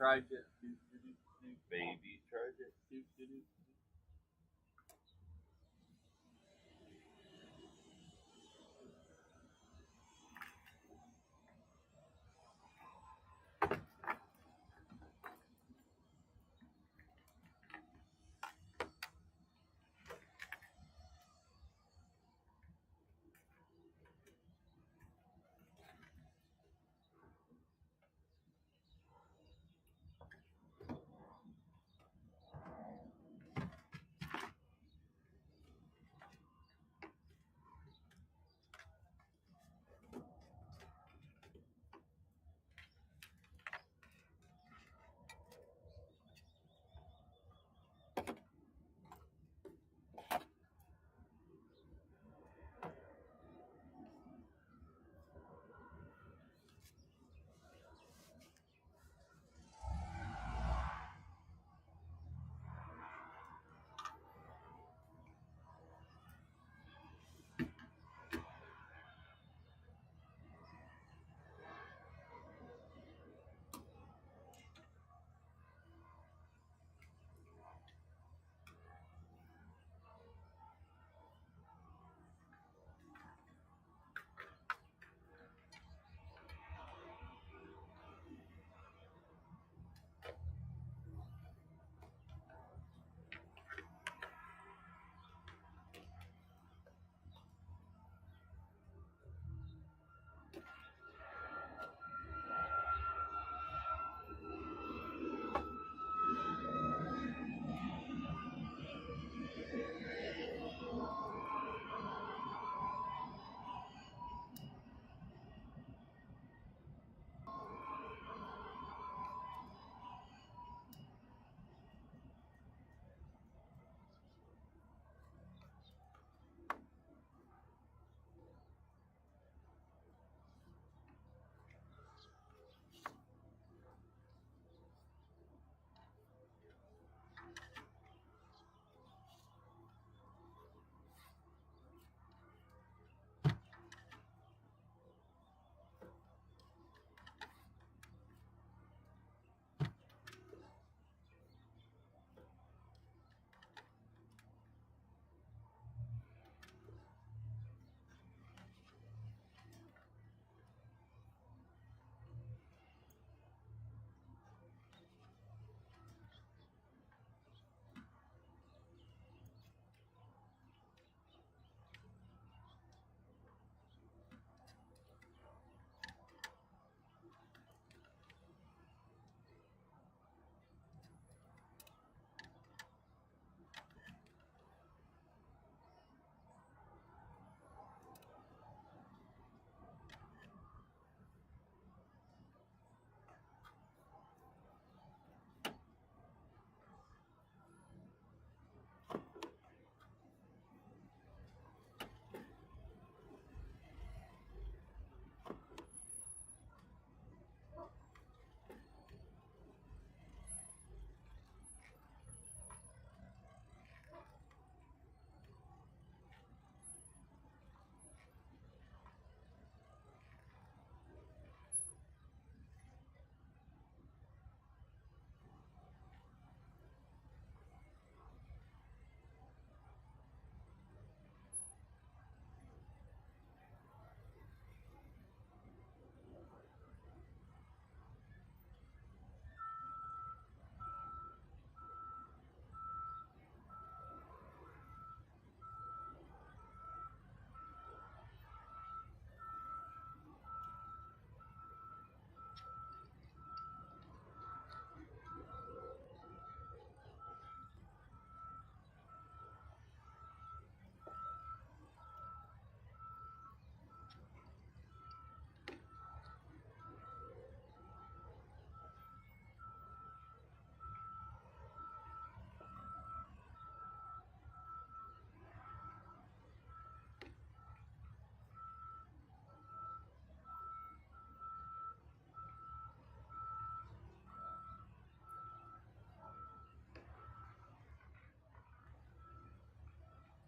Tri-Jet. Baby Tri-Jet.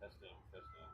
Testing, testing.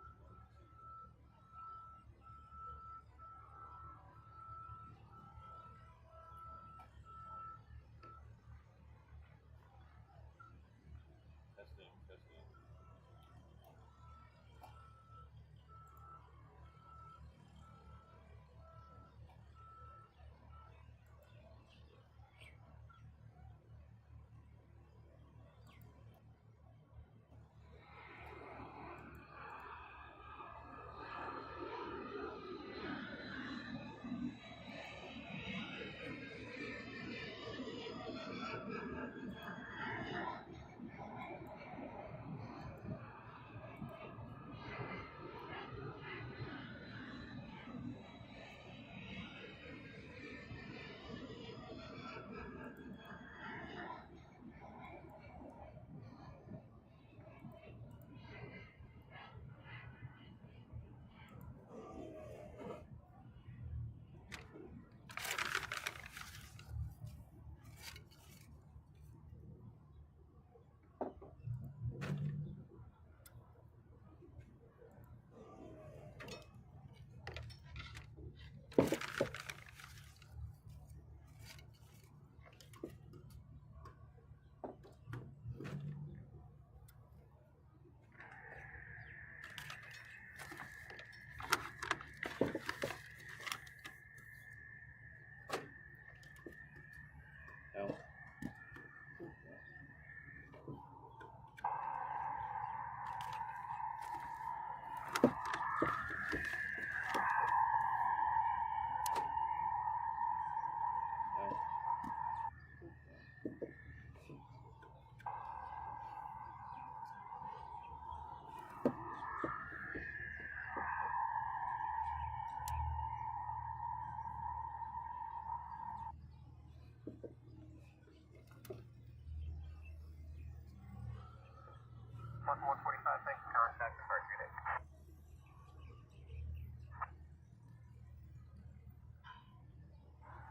145, thanks. Contact departure date.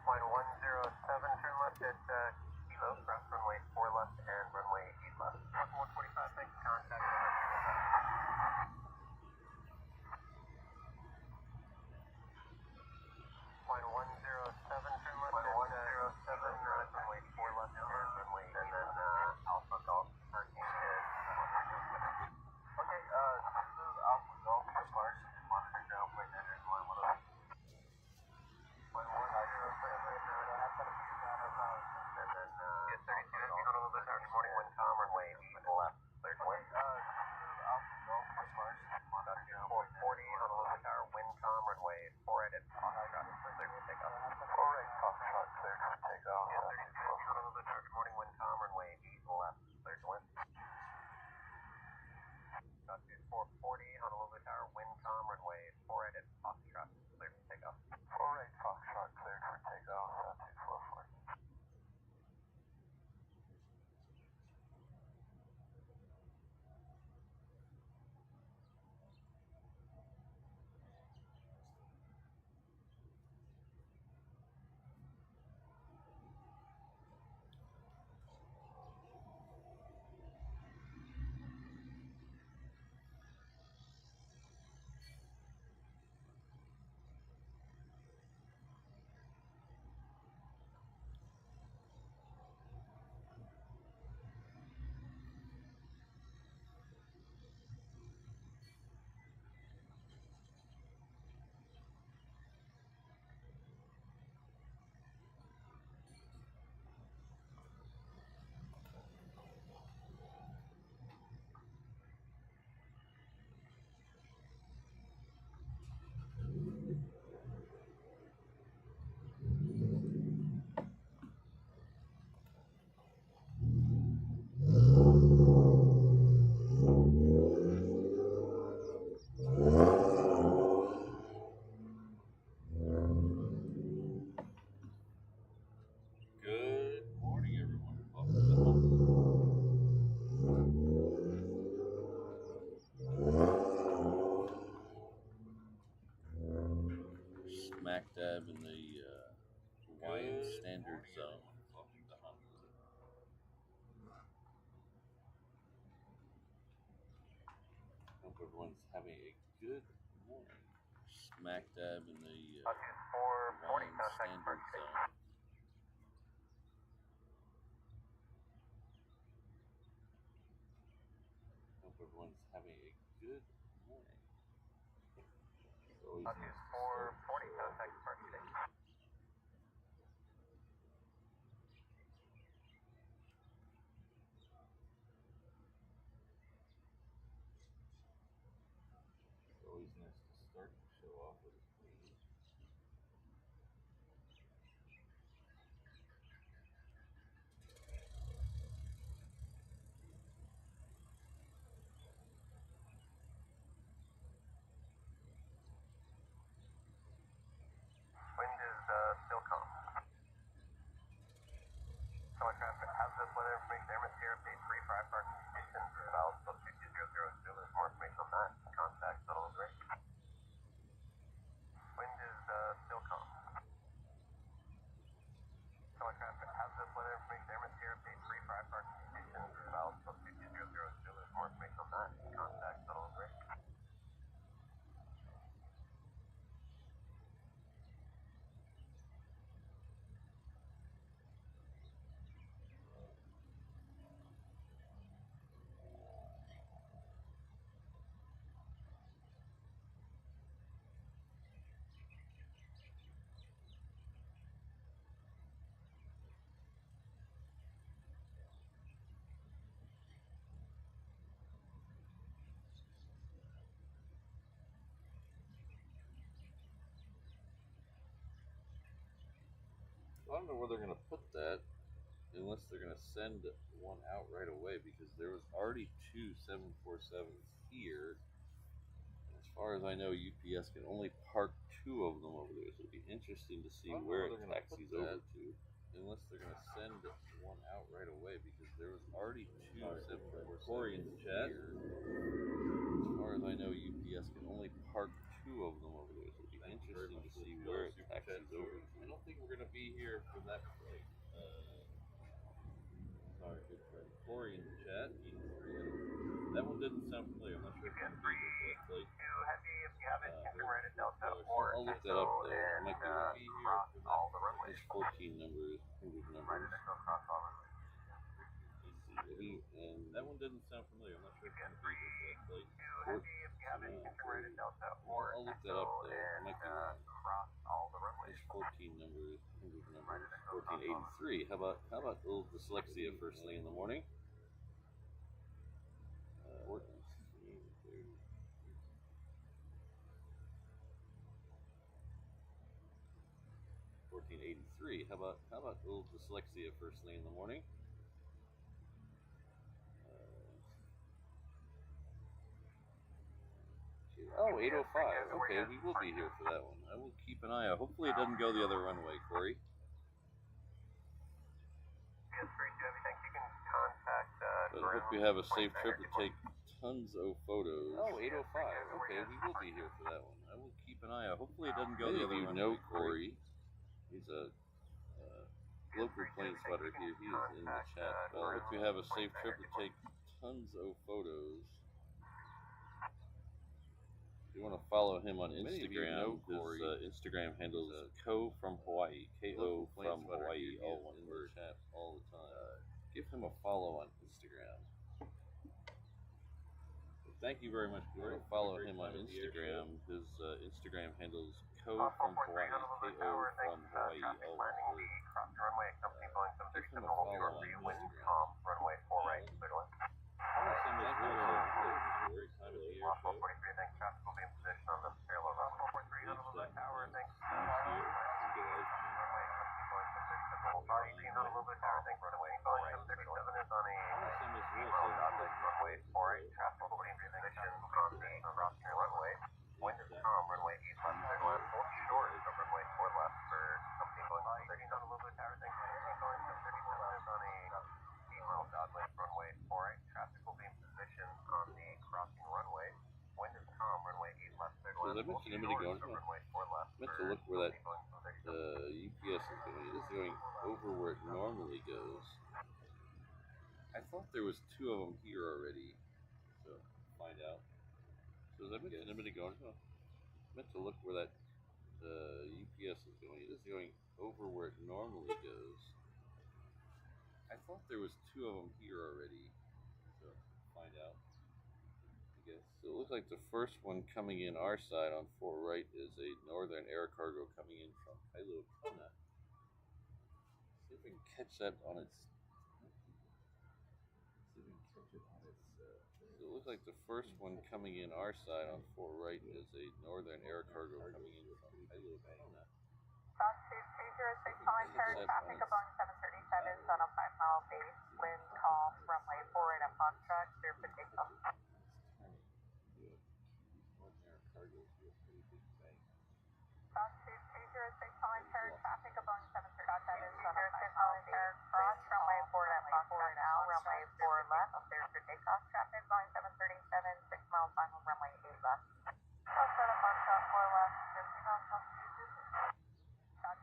Line 107, turn left at Kilo, cross runway 4 left and runway 8 left. 145, thanks. Contact departure date. Line 107, turn left at runway 4 left and runway 8 and then Alpha Golf parking is. Okay, this is Alpha Golf for Mars, monitor ground point entering line 108. Line 107, and then get 32, Honolulu, good morning, wind calm, runway 8 left, clear to wind. This is Alpha Golf for Mars, monitor ground point 440, Honolulu Tower, wind calm, runway 4 right at Foxtrot, clear to take off. 4 right, Foxtrot, clear to take off. Get 32, Honolulu Tower, good morning, wind calm, runway 8 left, clear to wind. Southwest 440, Honolulu Tower, wind calm, runway 4 right at Foxtrot, clear to take off. 4 right, Foxtrot, clear for takeoff, Southwest 440. Good morning, everyone. Welcome to home. Smack dab in the Hawaiian Standard Zone. Welcome to Honolulu. Hope everyone's having a good morning. Smack dab in the Hawaiian Standard Zone. Hope everyone's having a good morning. It's always nice to start. 440, contact departure date. It's always nice to start the show off with a clean. Wind is still calm. Solar traffic has this weather information, airman here, update 3-5 parking conditions, valid still 2200. There's more information on that. Contact Little Gray. Wind is still calm. Solar traffic has this weather information, airman here, update 3-5 parking conditions, valid still 2200. There's more information on that. Contact Little Gray. I don't know where they're going to put that unless they're going to send one out right away, because there was already 2 747s here. As far as I know, UPS can only park 2 of them over there, so it'd be interesting to see where it taxis over to. Unless they're going to send one out right away, because there was already 2 747s Corey in the chat. As far as I know, UPS can only park 2 of them over there, so it'll be interesting to see where it taxis over. I don't think we're going to be here for that flight. Sorry, good friend Corey in the chat. That one didn't sound familiar. I'm not sure if it's going to be this flight. If you have it, you can write it Delta or I'll look that up though. I might be here for that. There's 14 numbers, 100 numbers. And that one didn't sound familiar. I'm not sure if it's going to be this flight. If you have it, you can write it Delta or I'll look that up though. I might be wrong. There's 14 numbers, 100 numbers. 1483. How about a little dyslexia first thing in the morning? 1483. How about a little dyslexia first thing in the morning? Oh, 805. Okay, we will be here for that one. I will keep an eye out. Hopefully it doesn't go the other runway, Corey. But I hope you have a safe trip to take tons of photos. Oh, 805. Okay, we will be here for that one. I will keep an eye out. Hopefully it doesn't go the other runway. Many of you know Corey. He's a local plane spotter here. He is in the chat. Well, I hope you have a safe trip to take tons of photos. If you want to follow him on Instagram, his Instagram handle is Ko from Hawaii. Ko from Hawaii, all one word, all the time. Give him a follow on Instagram. Thank you very much, Corey. Follow him on Instagram. His Instagram handle is Ko from Hawaii. Ko from Hawaii, all one word. Give him a follow on Instagram. Runway 4 right, clear to land. Thanks, traffic will be in position on the parallel runway 43 Honolulu Tower, thanks. Runway Honolulu Tower, thanks. Runway 737 is on a runway 48, traffic will be in position on the crossing runway. Wind is calm, runway 8 left, clear to land. Hold short of runway 4 left for company going 13 Honolulu Tower, thanks. Company going 737 is on a 8-mile Godway runway 48, traffic will be in position on the crossing runway. Wind is calm, runway 8 left, clear to land. I mentioned a minute ago, I meant to look where that UPS is going. It is going over where it normally goes. I thought there was 2 of them here already, so find out. So as I mentioned a minute ago, I meant to look where that UPS is going. It is going over where it normally goes. I thought there was 2 of them here already, so find out. I guess. So it looks like the first one coming in our side on 4 right is a Northern Air Cargo coming in from Hilo Kona. See if we can catch that on its. So it looks like the first one coming in our side on 4 right is a Northern Air Cargo coming in from Hilo Kona. Fox 206 calling turn traffic of Boeing 737 is on a 5-mile base, wind calm, runway 4 and a Foxtrot, clear for takeoff. Fox 206 calling turn traffic of Boeing 737 is on a 5-mile base, cross runway 4 and a Foxtrot now, runway 4 left, clear for takeoff. Traffic Boeing 737, 6-mile final, runway 8 left. Also the Foxtrot 4 left, good to go. Fox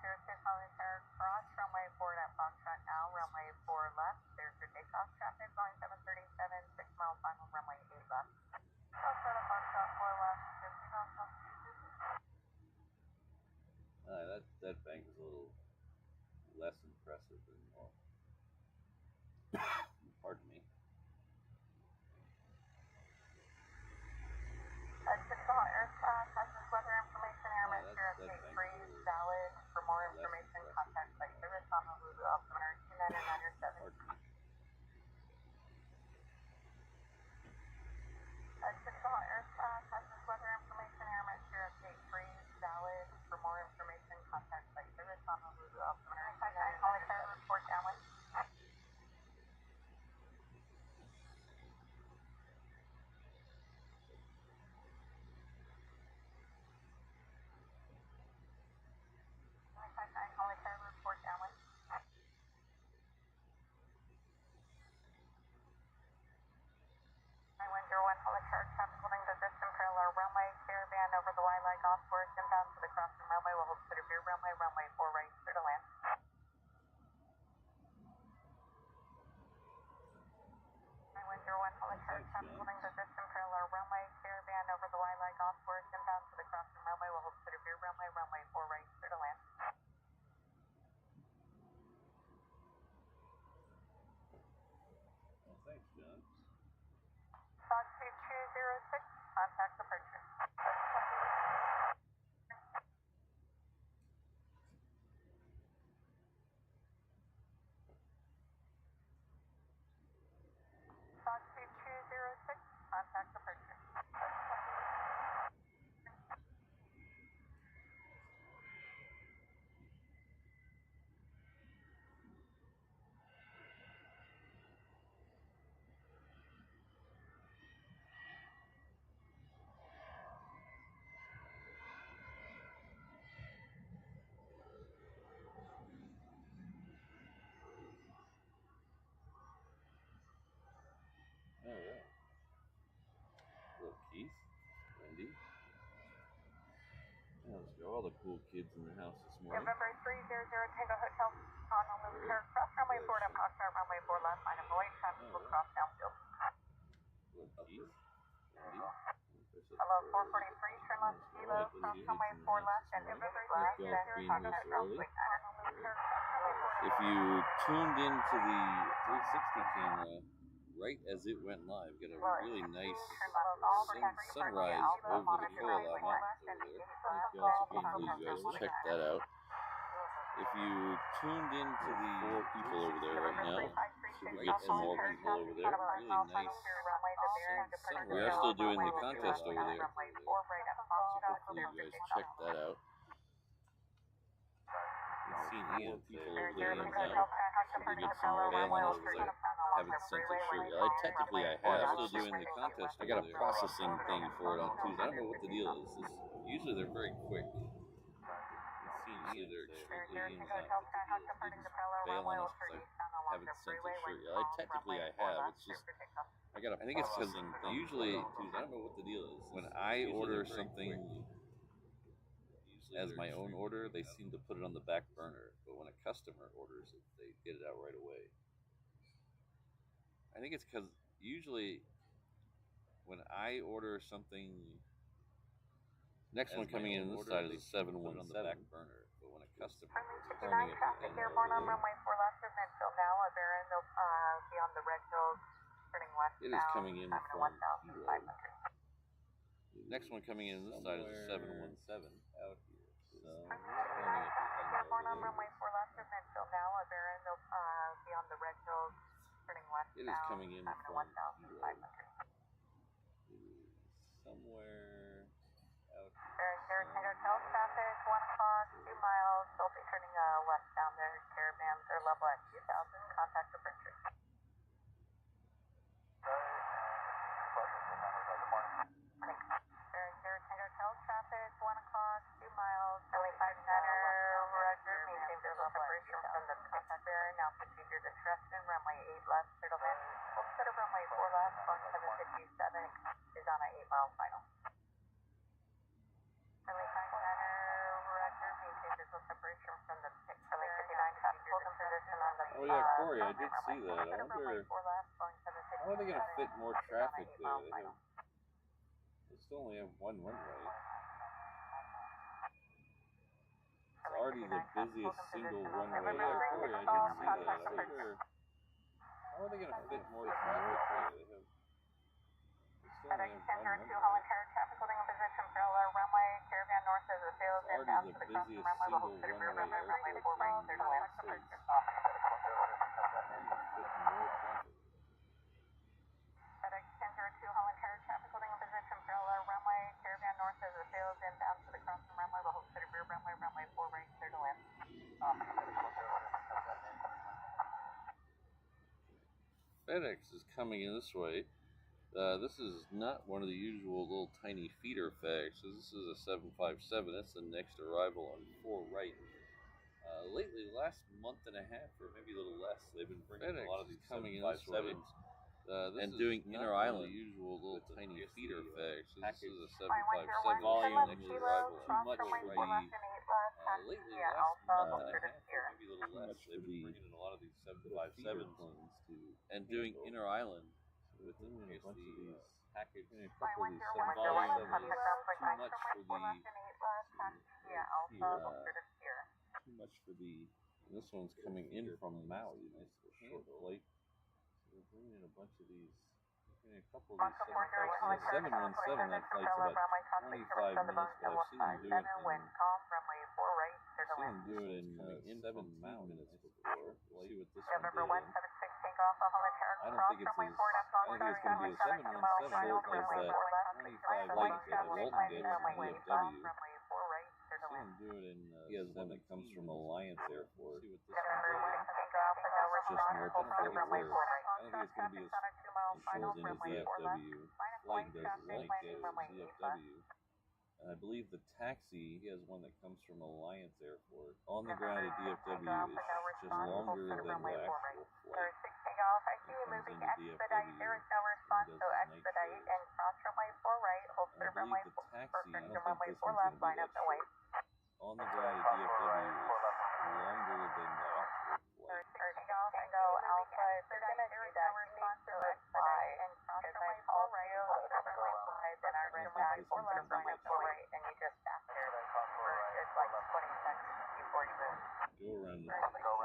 206 calling turn cross runway 4 at Foxtrot now, runway 4 left, clear for takeoff. Traffic Boeing 737, 6-mile final, runway 8 left. Also the Foxtrot 4 left, good to go. That bank is a little less impressive than normal. Pardon me. the Y-leg off course inbound to the crossing runway. We'll hold clear of your runway, runway 4 right, clear to land. Wind 01, Holland Church, holding position parallel runway, caravan over the Y-leg off course inbound to the crossing runway. We'll hold clear of your runway, runway 4 right, clear to land. Thanks, John. Fox 2206, contact departure. Fox 2206, contact departure. Oh, yeah. Hello, Keith. Wendy. Yeah, let's go. All the cool kids in the house this morning. November 300 Tango Hotel, Honolulu, cross runway 4 to Foxtrot, runway 4 left, line of the white traffic will cross downfield. Hello, Keith. Wendy. Hello, 443, turn left, kilo, cross runway 4 left, and November 300 Tango Hotel, If you tuned into the 360 camera right as it went live, got a really nice sunrise over the Koala Mountains over there. You guys check that out. If you tuned into the 4 people over there right now, we get some more people over there. Really nice sunrise. We are still doing the contest over there. So hopefully you guys check that out. We've seen 4 people over there right now. So we get some more balance because I haven't sent it sure yet. Technically I have. I'm still doing the contest. I got a processing thing for it on Tuesday. I don't know what the deal is. Usually they're very quick. Usually they're extremely in and out. They just bail on us because I haven't sent it sure yet. Technically I have. It's just I think it's because usually I don't know what the deal is. When I order something as my own order, they seem to put it on the back burner. But when a customer orders it, they get it out right away. I think it's because usually when I order something, next one coming in this side is a 717 on the back burner. But when a customer Runway 59 traffic airborne on runway 4 left of Midfield now, Aberrant beyond the Red Hills, turning west. It is coming in from Kilo. Next one coming in this side is a 717 out here. Airborne on runway 4 left of Midfield now, Aberrant beyond the Red Hills, turning west. It is coming in from 1,500. Somewhere out here. Saratoga Hotel traffic, 1 o'clock, 2 miles. They'll be turning westbound. Their caravans are level at 2,000. Contact departure. Saratoga Hotel traffic, 1 o'clock, 2 miles. LA 59er, Roger. Maintain their separation from the contact bearer. Now proceed your discretion. Runway 8 left, clear to land. Hold set of runway 4 left, Boeing 757 is on an 8-mile final. LA 59er, Roger. Maintain visual separation from the LA 59 traffic. Hold in position on the Oh yeah, Corey, I did see that. I wonder how are they going to fit more traffic there? They still only have 1 runway. It's already the busiest single runway there. Corey, I did see that. I wonder how are they going to fit more traffic there? They still only have 1 runway. Holland Church traffic holding in position parallel runway. Caravan north as it fails It's already the busiest single runway airport in the United States. FedEx 1002 Holland Church traffic holding in position parallel runway. Caravan north as it fails inbound to the crossing runway. We'll hold clear rear runway, runway 4 right, clear to land. FedEx is coming in this way. This is not one of the usual little tiny feeder FedExes. This is a 757. That's the next arrival on 4 right. Lately, the last month and a half, or maybe a little less, they've been bringing FedEx a lot of these coming in this way. and doing inner island, the usual little tiny feeder effects. So this is a 757 volume next kilo, arrival. Too much cross for runway 4 the left and 8 left, taxi lately via last Alpha, month and a Alberta half, Pier. maybe a little less. They've been bringing in a lot of these 757s and doing inner island with a bunch of these package. A couple of these 757s. Too much for the too much for the. This one's coming in from Maui. Nice little short flight. So we're bringing in a bunch of these. A couple of these 717. That flight's about 25 minutes, but I've seen them do it in 7 minutes before. We'll see what this one November did. 176 takeoff off on the Terran I don't cross think it's runway as 4 left I think it's going to be a 717 as that 25 flight that Walton did from DFW. I've seen him do it in. He has one that comes from Alliance Air Force. See what this one did. It's just north of Fort Worth. I don't think it's going to be as shows in his DFW flight does like it as DFW. And I believe the taxi, he has one that comes from Alliance Air Force. On the ground at DFW is just longer than the actual flight. Moving expedite, there is no response, so expedite and cross runway 4 right, hold clear runway 4 runway 4 left, line up and wait. On the ground at DFW is longer than the actual flight. Tango Alpha, if you're gonna do that, you need to fly and cross runway 4 right, hold clear runway 5, then I ran back 4 left, runway 4 right, and you just sat there for just like 20 seconds before you move. Go around the Tango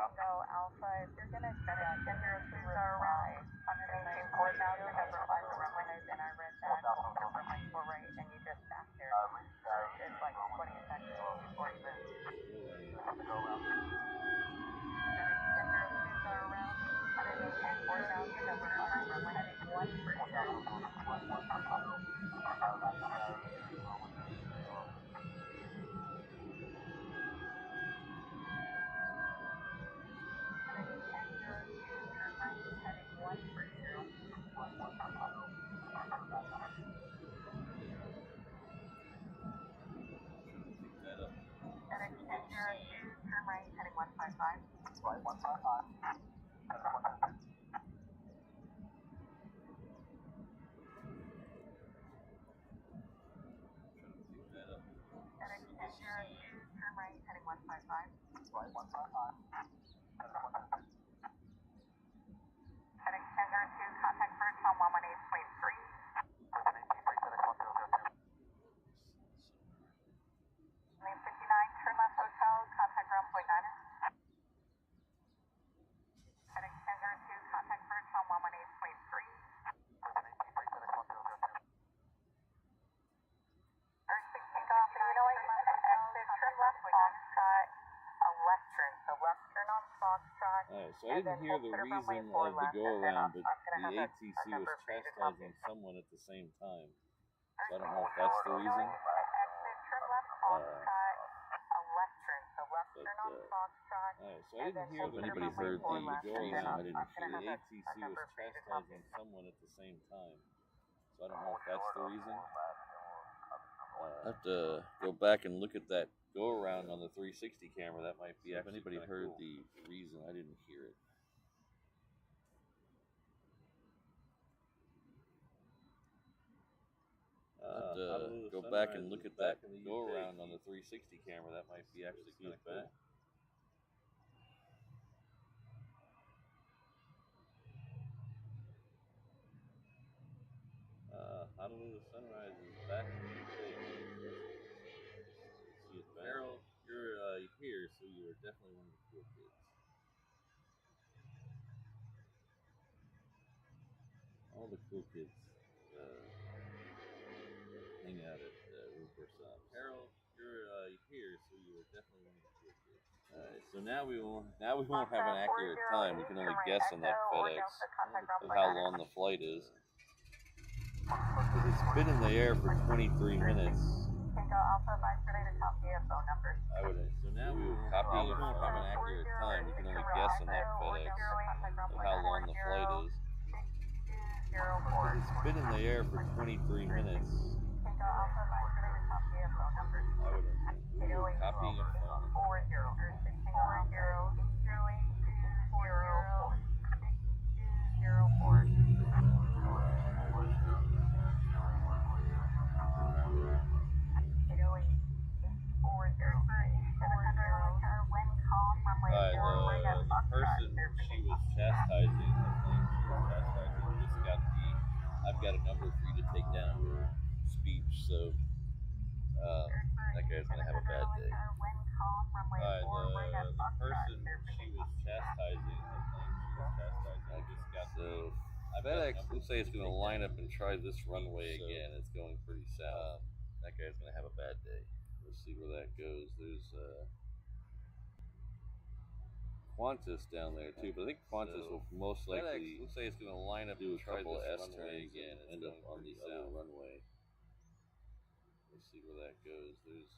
Alpha, if you're gonna set a 1002 right, 118 4,000 over 5 runway, then I ran back 4 runway 4 right, and you just sat there for just like 20 seconds before you move. Turn right, heading 155. Right, 155. Turn right, heading 155. Right, 155. Heading 1002, contact first on 118.3. Lane 59, turn left hotel, contact ground point 9. Heading 1002, contact first on 118.3. Earth 6 takeoff, you know I must exit, turn left Foxtrot, a left turn, so left turn on Foxtrot. Alright, so I didn't hear the reason of the go around, but the ATC was chastising someone at the same time. So I don't know if that's the reason. Alright, so I didn't hear if anybody heard the go around. I didn't hear the ATC was chastising someone at the same time. So I don't know if that's the reason. I have to go back and look at that go around on the 360 camera. That might be actually. If anybody heard the reason, I didn't hear it. I have to go back and look at that go around on the 360 camera. That might be actually kind of cool. Honolulu sunrise is back in the UK. See it, Farrell, you're here, so you are definitely one of the cool kids. All the cool kids hang out at Rupert Ops. Farrell, you're here, so you are definitely one of the cool kids. Alright, so now we won't have an accurate time. We can only guess on that FedEx of how long the flight is. Because it's been in the air for 23 minutes. I would. So now we won't have an accurate time. We can only guess on that FedEx of how long the flight is. Because it's been in the air for 23 minutes. I would. Ooh, copying a phone. got a number for you to take down your speech, so that guy's gonna have a bad day. The person she was chastising, I just got so FedEx looks like it's gonna line up and try this runway again. It's going pretty south. That guy's gonna have a bad day. We'll see where that goes. There's Qantas down there too, but I think Qantas will most likely looks like it's going to line up do a couple of S-turns again and end up on the other runway. We'll see where that goes. There's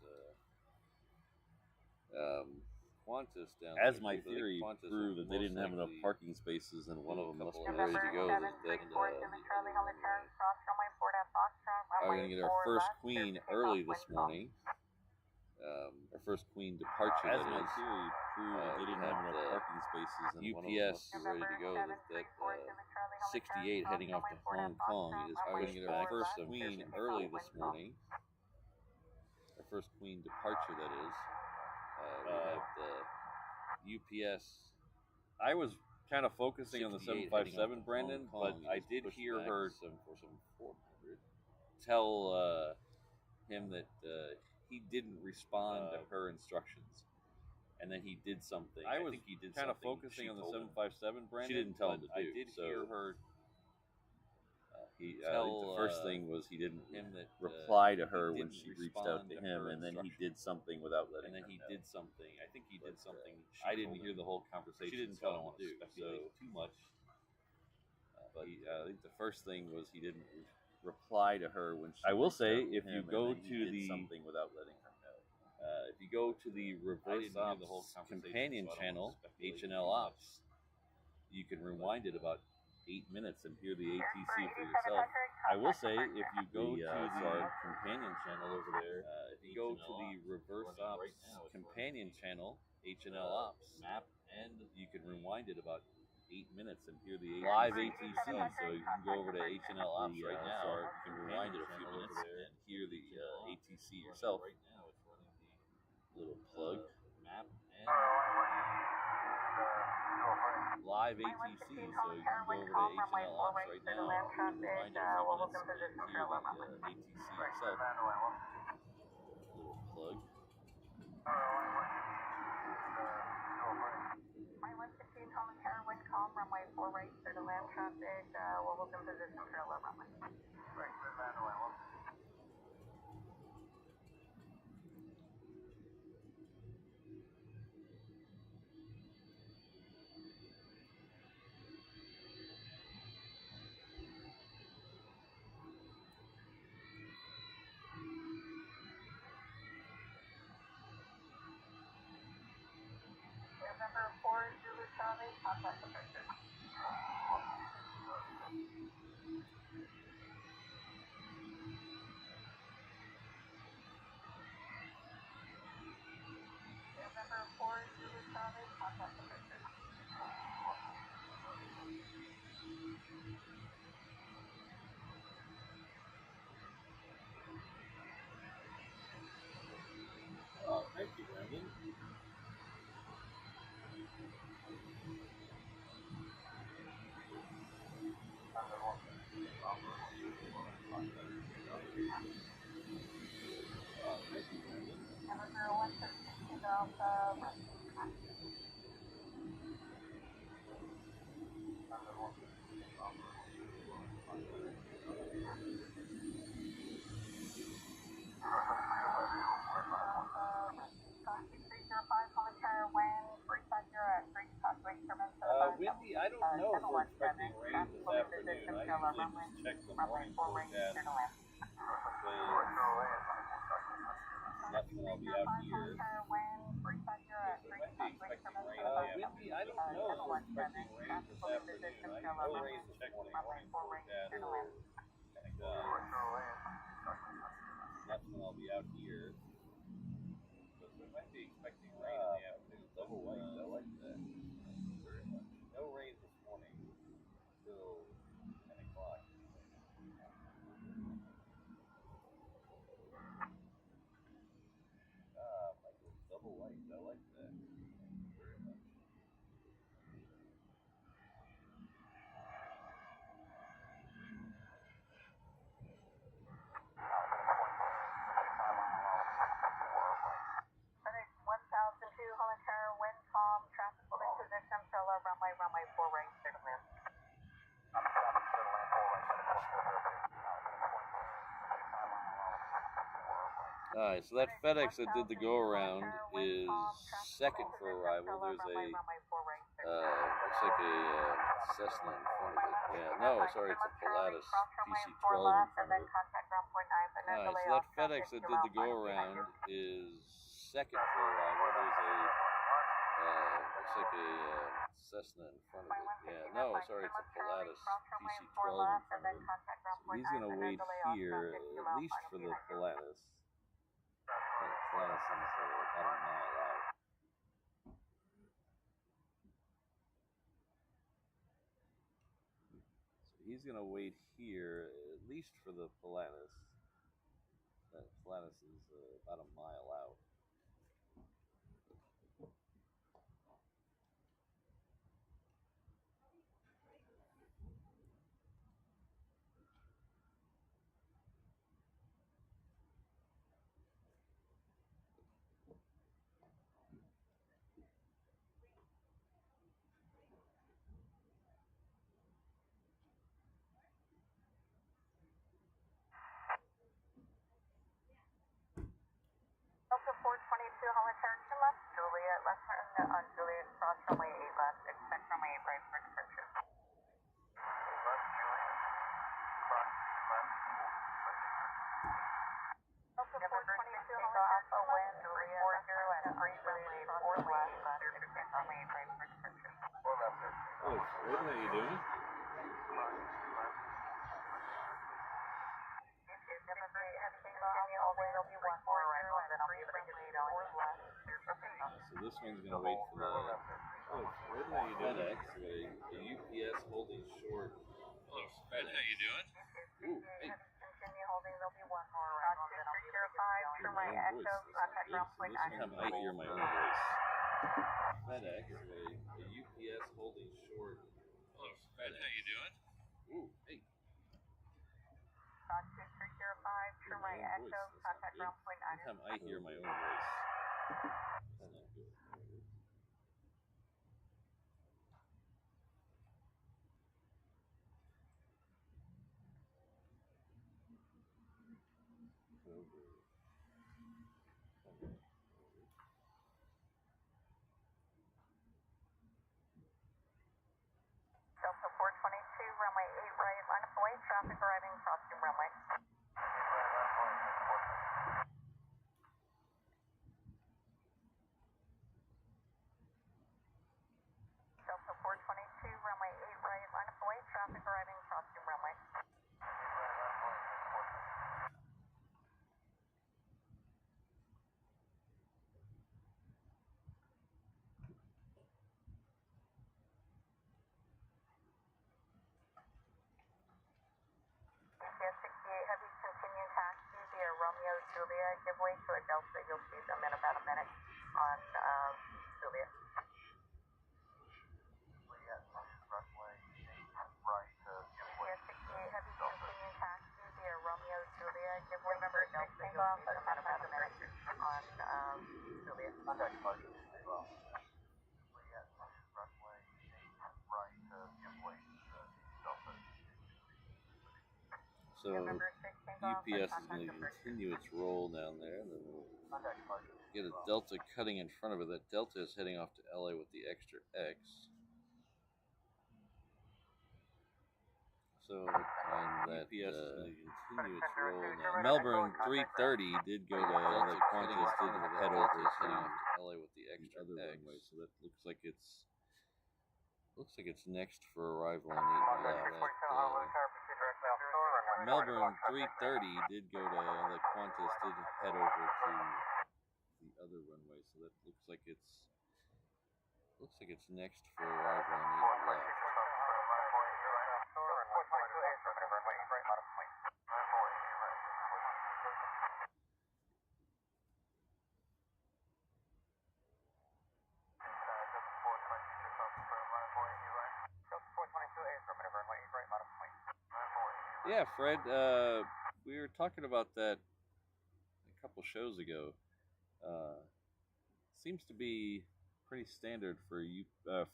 Qantas down there. As my theory proved that they didn't have enough parking spaces, and one of them must be ready to go. We're going to get our first queen early this morning. Our first queen departure. As my theory proved, they didn't have enough parking spaces, and UPS is ready to go. That 68 heading off to Hong Kong is going to get our first queen early this morning. Our first queen departure, that is. We have the UPS. I was kind of focusing on the 757, Brandon, but I did hear her tell him that he didn't respond to her instructions, and then he did something. I think he did kind of focusing on the 757, Brandon. She didn't tell him to do. I did hear her. The first thing was he didn't reply to her when she reached out to him, and then he did something without letting her know. I think he did something. I didn't hear the whole conversation. She didn't tell him to do. So too much. But I think the first thing was he didn't reply to her when she. I will say, if you go to the something without letting her know. If you go to the reverse ops companion channel, HNL Ops, you can rewind it about 8 minutes and hear the ATC for yourself. I will say, if you go to the companion channel over there, if you go to the reverse ops companion channel, HNL Ops map, and you can rewind it about 8 minutes and hear the live ATC. So you can go over to HNL Ops right now, or you can rewind it a few minutes and hear the ATC yourself. Little plug. Map and live ATC. So you can go over to HNL Ops right now, and rewind it a few minutes and hear the ATC yourself. Little plug. Wind calm, runway 4 right, clear to land traffic, we'll hold in position for low runway. Right, clear to land runway 1. November 4, Zulu Charlie, contact the picture. November 4, Zulu Charlie, contact the picture. Oh, thank you, Brandon. November 113, Delta. Windy, I don't know if we're expecting rain this afternoon. I usually just check the morning forecast. Nothing, I'll be out here. We might be expecting rain. Windy, I don't know if we're expecting rain this afternoon. I always check the morning forecast. Nothing, I'll be out here. But we might be expecting rain in the afternoon. Double white, I like that. Very much. No rain this morning until 10 o'clock. Michael, double white, I like that. Very much. Alright, so that FedEx that did the go around is second for arrival. There's a looks like a Cessna in front of it. Yeah, no, sorry, it's a Pilatus PC-12 in front of it. Alright, so that FedEx that did the go around is second for arrival. There's a looks like a Cessna in front of it. Yeah, no, sorry, it's a Pilatus PC-12 in front of it. So he's gonna wait here at least for the Pilatus. Pilatus is about a mile out. So he's gonna wait here at least for the Pilatus. That Pilatus is about a mile out. Delta 422, Holland Turn left, Juliet, left turn on Juliet, cross runway 8 left, expect runway 8 right for departure. Left, Juliet. Cross 8 left. Delta 422, Holland Alpha, wind, Juliet, 40 and 3 runway 4 left, expect runway 8 right for departure. 4 left, sir. Oh, what are you doing? So this one's gonna wait for the FedEx, a UPS holding short. Hello, Fred, how you doing? Ooh, hey. Continue holding, there'll be one more around, then I'll be 305 for my echo, contact ground point This time I hear my own voice. FedEx, a UPS holding short. Hello, Fred, how you doing? Ooh, hey. 2305 for my echo, contact ground point This time I hear my own voice. That's not good. Delta 422, runway 8 right, line of way, traffic arriving, crossing runway. Delta 422, runway 8 right, line of way, traffic arriving, crossing runway. UPS 68 Heavy, continue taxi via Romeo Juliet, give way to a Delta, you'll see them in about a minute on Juliet. Juliet, runway 8 right, give way. UPS 68 Heavy, continue taxi via Romeo Juliet, give way to a Delta, you'll see them in about a minute on Juliet. Contact departure. Juliet, runway 8 right, give way to Delta. So UPS is going to continue its roll down there, and then we'll Contact departure. get a Delta cutting in front of it. That Delta is heading off to LA with the extra X. So, and that UPS is going to continue its roll now. Melbourne 330 did go to LA. Qantas did head over, is heading off to LA with the extra other runway. So that looks like it's next for arrival on 8 left. Melbourne 330 did go to LA. Qantas did head over to the other runway. So that looks like it's next for arrival on 8 left. Yeah, Fred, we were talking about that a couple shows ago. Seems to be pretty standard for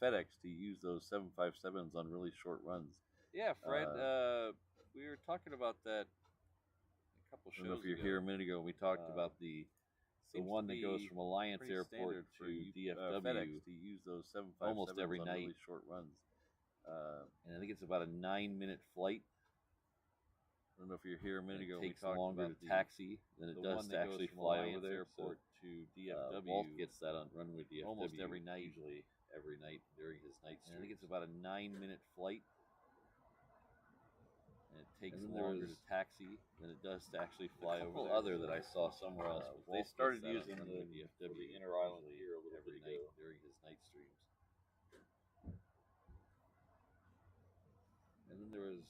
FedEx to use those 757s on really short runs. Yeah, Fred, we were talking about that a couple shows ago. I don't know if you're here a minute ago. We talked about the one that goes from Alliance Airport to DFW FedEx to use those 757s almost every on night. really short runs. And I think it's about a 9-minute flight. I don't know if you're here a minute ago. It takes longer to taxi than it does to actually fly over there. Airport to DFW. Walt gets that on runway DFW almost every night. Usually every night during his night stream. I think it's about a 9-minute flight. And it takes and longer to taxi than it does to actually fly over there. Other that I saw somewhere else. They started using the DFW the inter-island here a little every bit night ago. during his night streams. And then there was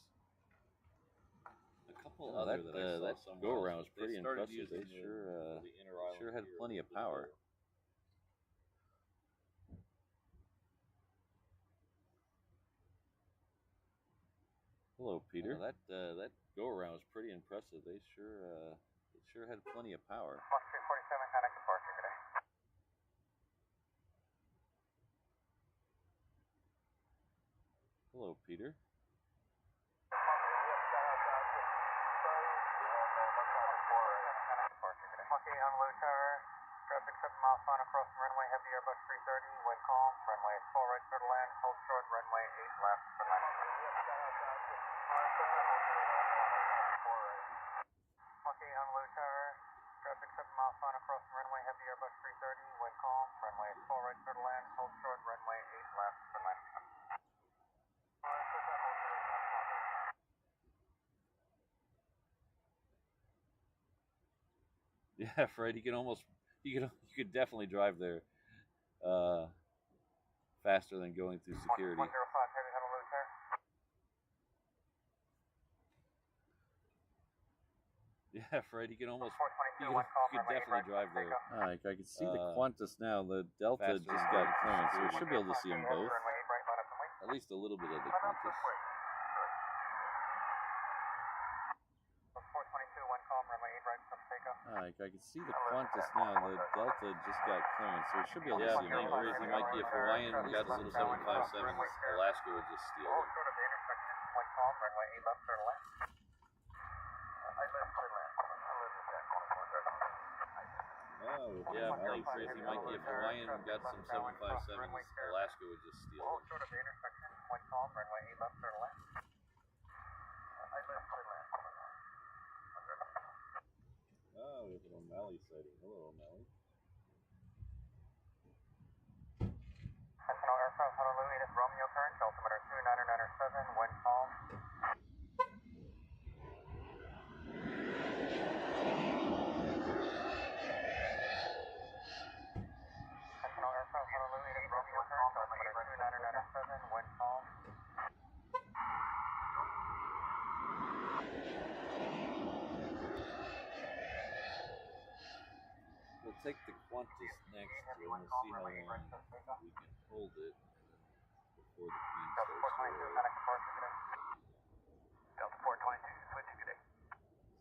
a couple other that I saw that somewhere go else. around was pretty They started impressive. They using the inter-island sure had here plenty a of little bit power. ago. Hello, Peter. That go around was pretty impressive. They sure had plenty of power. Fox 347, contact departure today. Hello, Peter. Monkey on low tower, traffic 7 miles on across the runway, heavy Airbus 330, wind calm, runway 4 right clear to land, hold short, runway 8 left for land. Monkey on low tower, traffic 7 miles on across the runway, heavy Airbus 330, wind calm, runway 4 right clear to land, hold short, runway 8 left for land. Yeah, Fred, you could definitely drive there faster than going through security. 105, heavy on low tower. Yeah, Fred, you could 422, wind calm, runway 8 definitely right, drive there. I can see the Qantas now. The Delta faster just than got going clearance, so we through should be able to see them both. runway 8 right, line up and wait. At least a little bit of the Qantas. 422, wind calm, runway 8 right, some takeoff. I can see the Qantas now. The Delta just got clearance, so we should be able to Yeah, see pretty them both. crazy. Might be if Hawaiian got some 757s, Alaska would just steal Hold them. short of the intersection, wind calm, runway 8 left, clear to land. I left clear to land. Oh, Yeah, pretty crazy. Might be if Hawaiian got some 757s, Alaska would just steal Hold them. short of the intersection, wind calm, runway 8 left, clear to land. I left clear to land. Oh, we have an O'Malley sighting. Hello, O'Malley. HNL aircraft, Honolulu, this Romeo current, altimeter 2997, wind calm. HNL aircraft, Honolulu, this Romeo current, altimeter 2997, wind calm. We'll take the Qantas next, and we'll see how long we can hold it before the Queen Delta starts to 422, roll. contact departure today. Delta 422, switching today.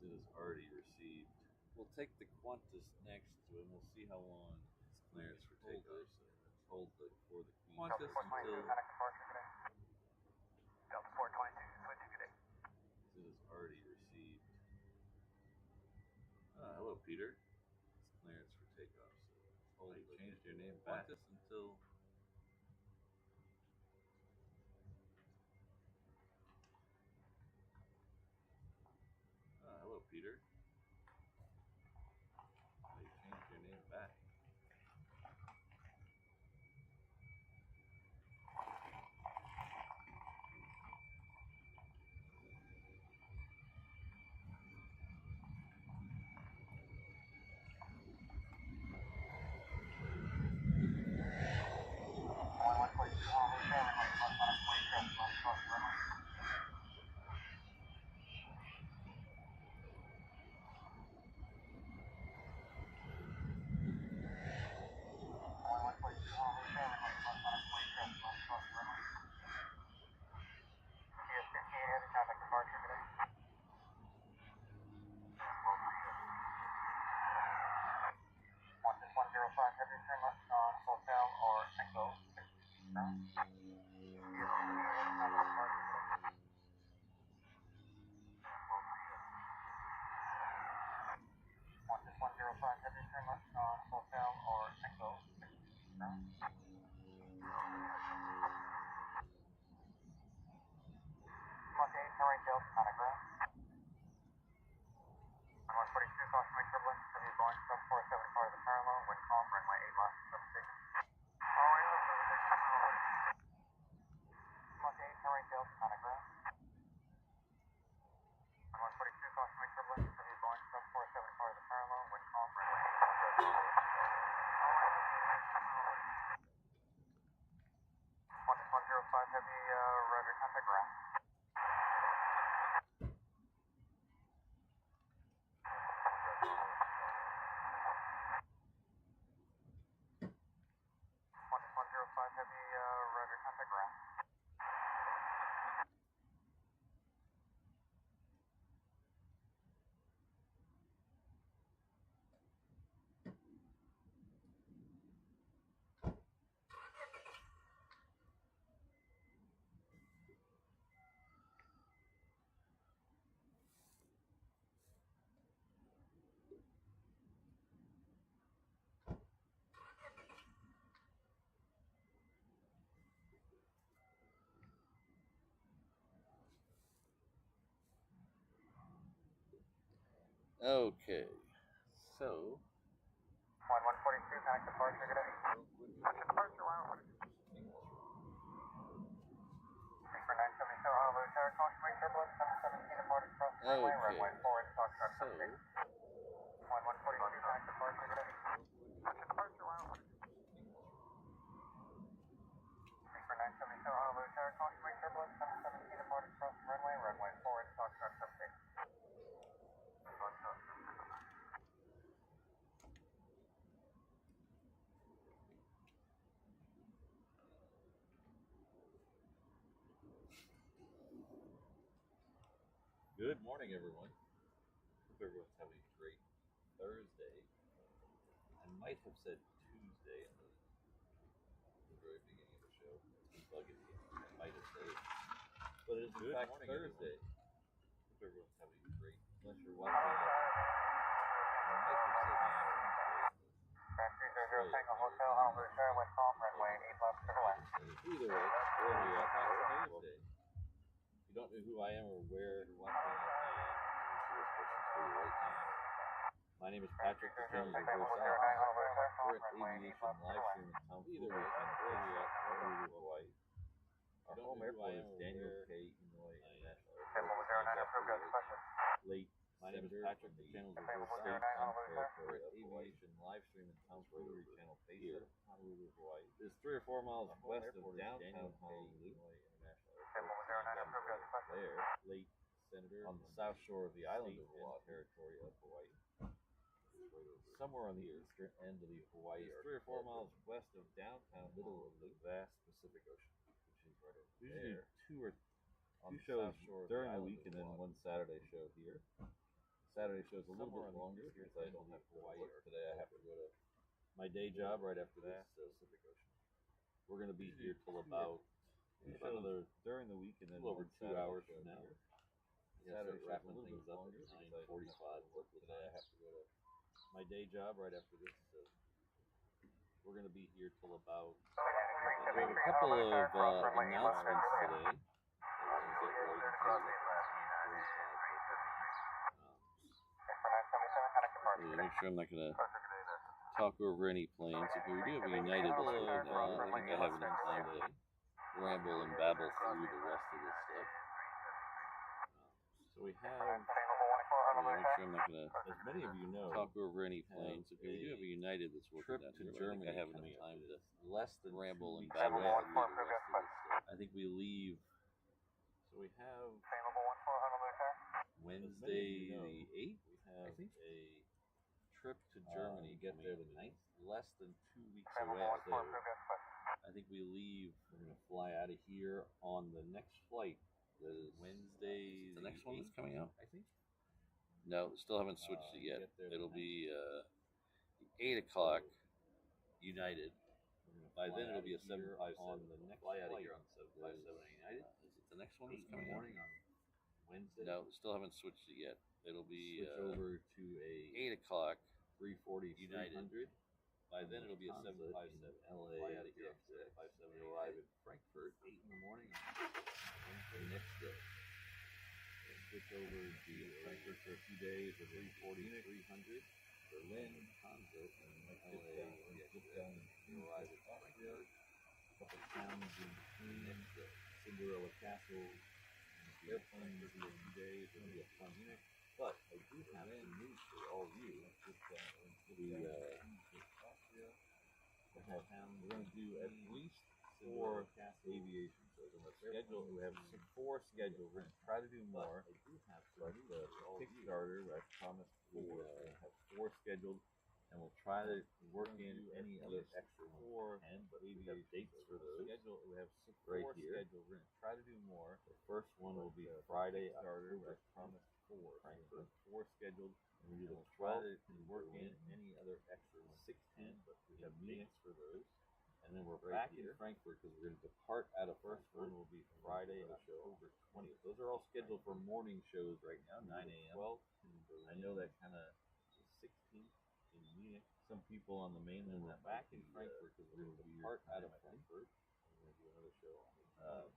It is already received. We'll take the Qantas next, and we'll see how long it's clearance for takeoff. So let's hold the for the Queen Delta Qantas 422, until contact departure today. Delta 422, switching today. it is already received. Hello, Peter. It's clearance for takeoff. So let's hold You the changed your name back. Qantas until. Hello, Peter. You changed your name back. Okay, so 142, panic departure, good day. Departure, for 977 Honolulu Tower, caution, make sure blood 717 departed cross runway, runway forward, Foxtrot 76. 142, panic departure, good day. Departure, for 977 Honolulu Tower, caution, make sure blood 717 departed cross runway, runway forward, Foxtrot 76. good morning, everyone. Hope everyone's having a great Thursday. I might have said Tuesday in the very beginning of the show. It's bugging me. I might have said it, but it is in fact Thursday. Hope everyone's having a great. Unless you're watching it, I might have said Tuesday. Grand 300 Tango Hotel, Honolulu Tower, West Palm, runway 8 left, clear to land. Either way, earlier, Tuesday. If you don't know who I am or where you're watching it, answer this question for you right now. My name is Patrick, the channel is We're at Aviation Live Stream in town. Either way, Honolulu, Hawaii. Our home airport is Daniel K. Inouye International Airport. Late. My name is Patrick, the channel is State Territory of Aviation Live Stream in town. Channel here, Honolulu, Hawaii. It's 3 or 4 miles west of downtown Honolulu International Airport. There, late Senator on the south shore of the island of Oahu, territory of Hawaii. Somewhere on the eastern end of the Hawaii, 3 or 4 miles west of downtown, middle of the vast Pacific Ocean, which is right over there. Two shows during the week and then one Saturday show here. Saturday show's a little bit longer because I don't have Hawaii today. I have to go to my day job right after this Pacific Ocean. We're going to be here till about another during the week and then over 2 hours from now. Saturday wrapping things up at 9:45. Today I have to go to my day job right after this. So we're going to be here till about. We have a couple of announcements today. Make sure I'm not going to talk over any planes. If we do have a United, I think I have enough time to ramble and babble through the rest of this stuff. So we have, make sure I'm not going to, as many of you know, talk over any planes. If we do have a United that's working down to Germany, I have enough time to less than ramble and babble through the rest of this stuff. I think we leave, so we have Wednesday the 8th, we have a trip to Germany, get there the 9th, less than 2 weeks away. So I think we leave, we're going to fly out of here on the next flight. That is Wednesday. The next one that's coming out, I think. No, still haven't switched it yet. It'll be 8 o'clock United. By then it'll be a 757 on the next fly out of here on 757 United. Is it the next one that's coming out? On Wednesday. No, still haven't switched it yet. It'll be switch over to a 8 o'clock 340 United. 300. By then it'll be a 757 LA fly out of here on 757. We arrive in Frankfurt 8 in the morning on the next day. Switch over to Frankfurt for a few days at 340 300. Berlin, Hansa, and LA. Get down and arrive at Austria. A couple towns in between. Cinderella Castle. Airplane for a few days. It'll be a fun Munich. But I do have some news for all of you. We're going to do at least 4 aviation shows on the schedule. We have 4 scheduled. We're going to try to do more. I do have some Kickstarter. I promised 4. We'll have 4 scheduled, and we'll try to work in any other extra 4 but we have dates for those. We have 4 right here. Scheduled. We're going to try to do more. The first one will be Friday. October. I promised 4. Frankfurt. 4 scheduled. And we will try to work in any other extra 610, but we have dates for those. And then we're back in Frankfurt because we're going to depart out of first one will be Friday, October 20th. Those are all scheduled for morning shows right now, 9 a.m. 12. I know that kind of 16th in Munich. Some people on the mainland are back in Frankfurt because we're going to depart out of Frankfurt. We're going to do another show on the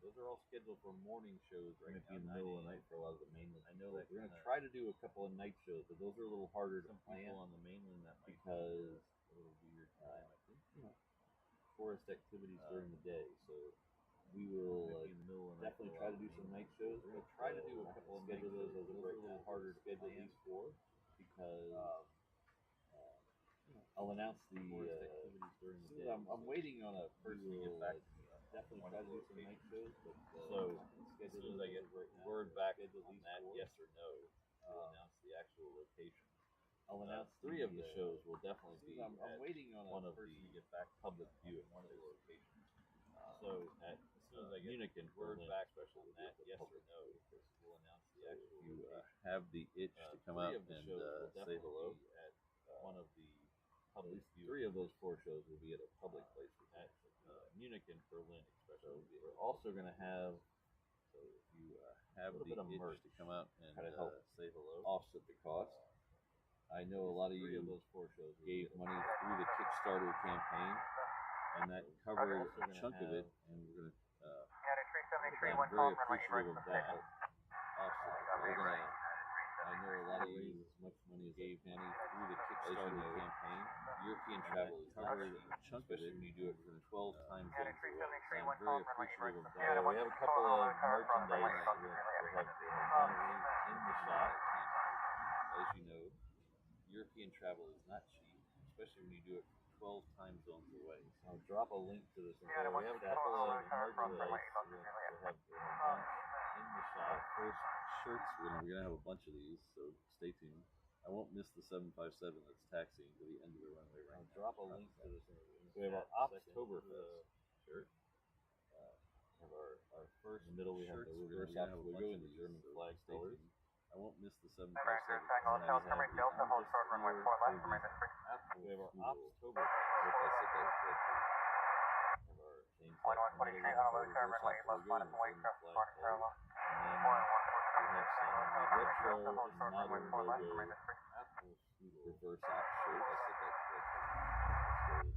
Those are all scheduled for morning shows right now. In the middle of the night for a lot of the mainland. I know that we're going to try to do a couple of night shows, but those are a little harder to plan on the mainland that because a little weird time. I think forest activities during the day, so we will definitely try to do some night shows. We're going to try to do a couple of night shows. Those are a little harder to schedule these for because I'll announce the forest activities during the day. I'm waiting on a person to get back to me. Definitely try to do some night shows, but so as soon as I get word back on that, yes or no, we'll announce the actual location. I'll announce 3 of the shows will definitely be. I'm waiting on one of the public viewing one of the locations. So as soon as I get Munich and word back special on that, yes or no, we'll announce the actual. If you have the itch to come out and say hello, at one of the public. 3 of those 4 shows will be at a public place. At Munich and Berlin, especially. We're also going to have. So if you have the itch to come out and say hello, offset the cost. I know a lot of you gave money through the Kickstarter campaign, and that covered a chunk of it, and we're going to. I'm very appreciative of that. We're going to. I know a lot of you as much money as gave Penny through the Kickstarter campaign. European travel is covered a chunk of it when you do it for 12 time zones away. So I'm very appreciative of that. We have a couple of merchandise that we'll have in the shop. As you know, European travel is not cheap, especially when you do it 12 time zones away. So I'll drop a link to this. We have a couple of merchandise we'll have in the shop. First shirts, we're going to have a bunch of these, so stay tuned. I won't miss the 757 that's taxiing to the end of the runway right now. Drop a link to this. We have our Oktoberfest shirt. We have our first in the middle. We have the reverse Ops logo in the German flag colors. I won't miss the 757. Hotel Terminal Delta, hold short runway 4 left, remain at 3. We have our Oktoberfest. I hope I said that correctly. We have our same flag. 1123 Honolulu, runway left, minus and wait, traffic departing parallel. And then we have some retro and modern logo Apple scooter reverse Ops shirt. I said that correctly.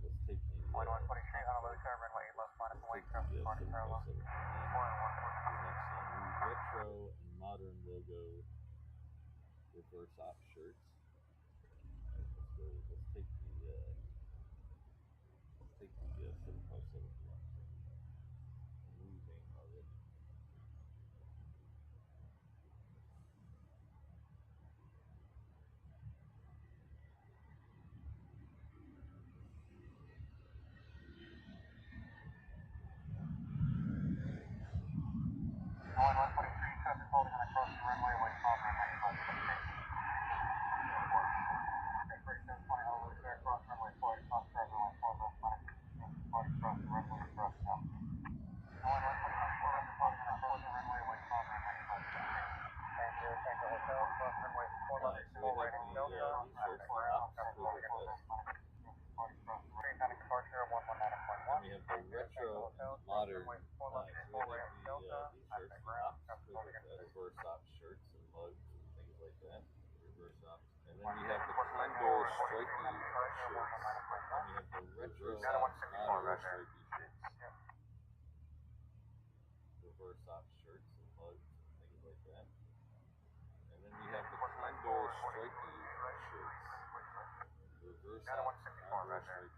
Let's take the 1123 Honolulu, runway left, minus and wait, traffic departing parallel. We have some retro and modern logo reverse Ops shirts. Let's take the 757 one. Moving already. Traffic holding on across the runway, white call runway 5. Cross runway 4, cross runway 4 left, minus cross runway cross now. 1123 runway, white call runway 5. Thank you, hotel, cross runway 4 left, full rating Delta, departure 119.1. We have the retro modern flags. We have the reverse Ops shirts and mugs and things like that. Reverse Ops. And then we have the Condor stripy shirts. And we have the retro Ops Condor stripy shirts. Reverse Ops shirts and mugs and things like that. And then we have the Condor stripy shirts. Reverse Ops Condor stripy shirts.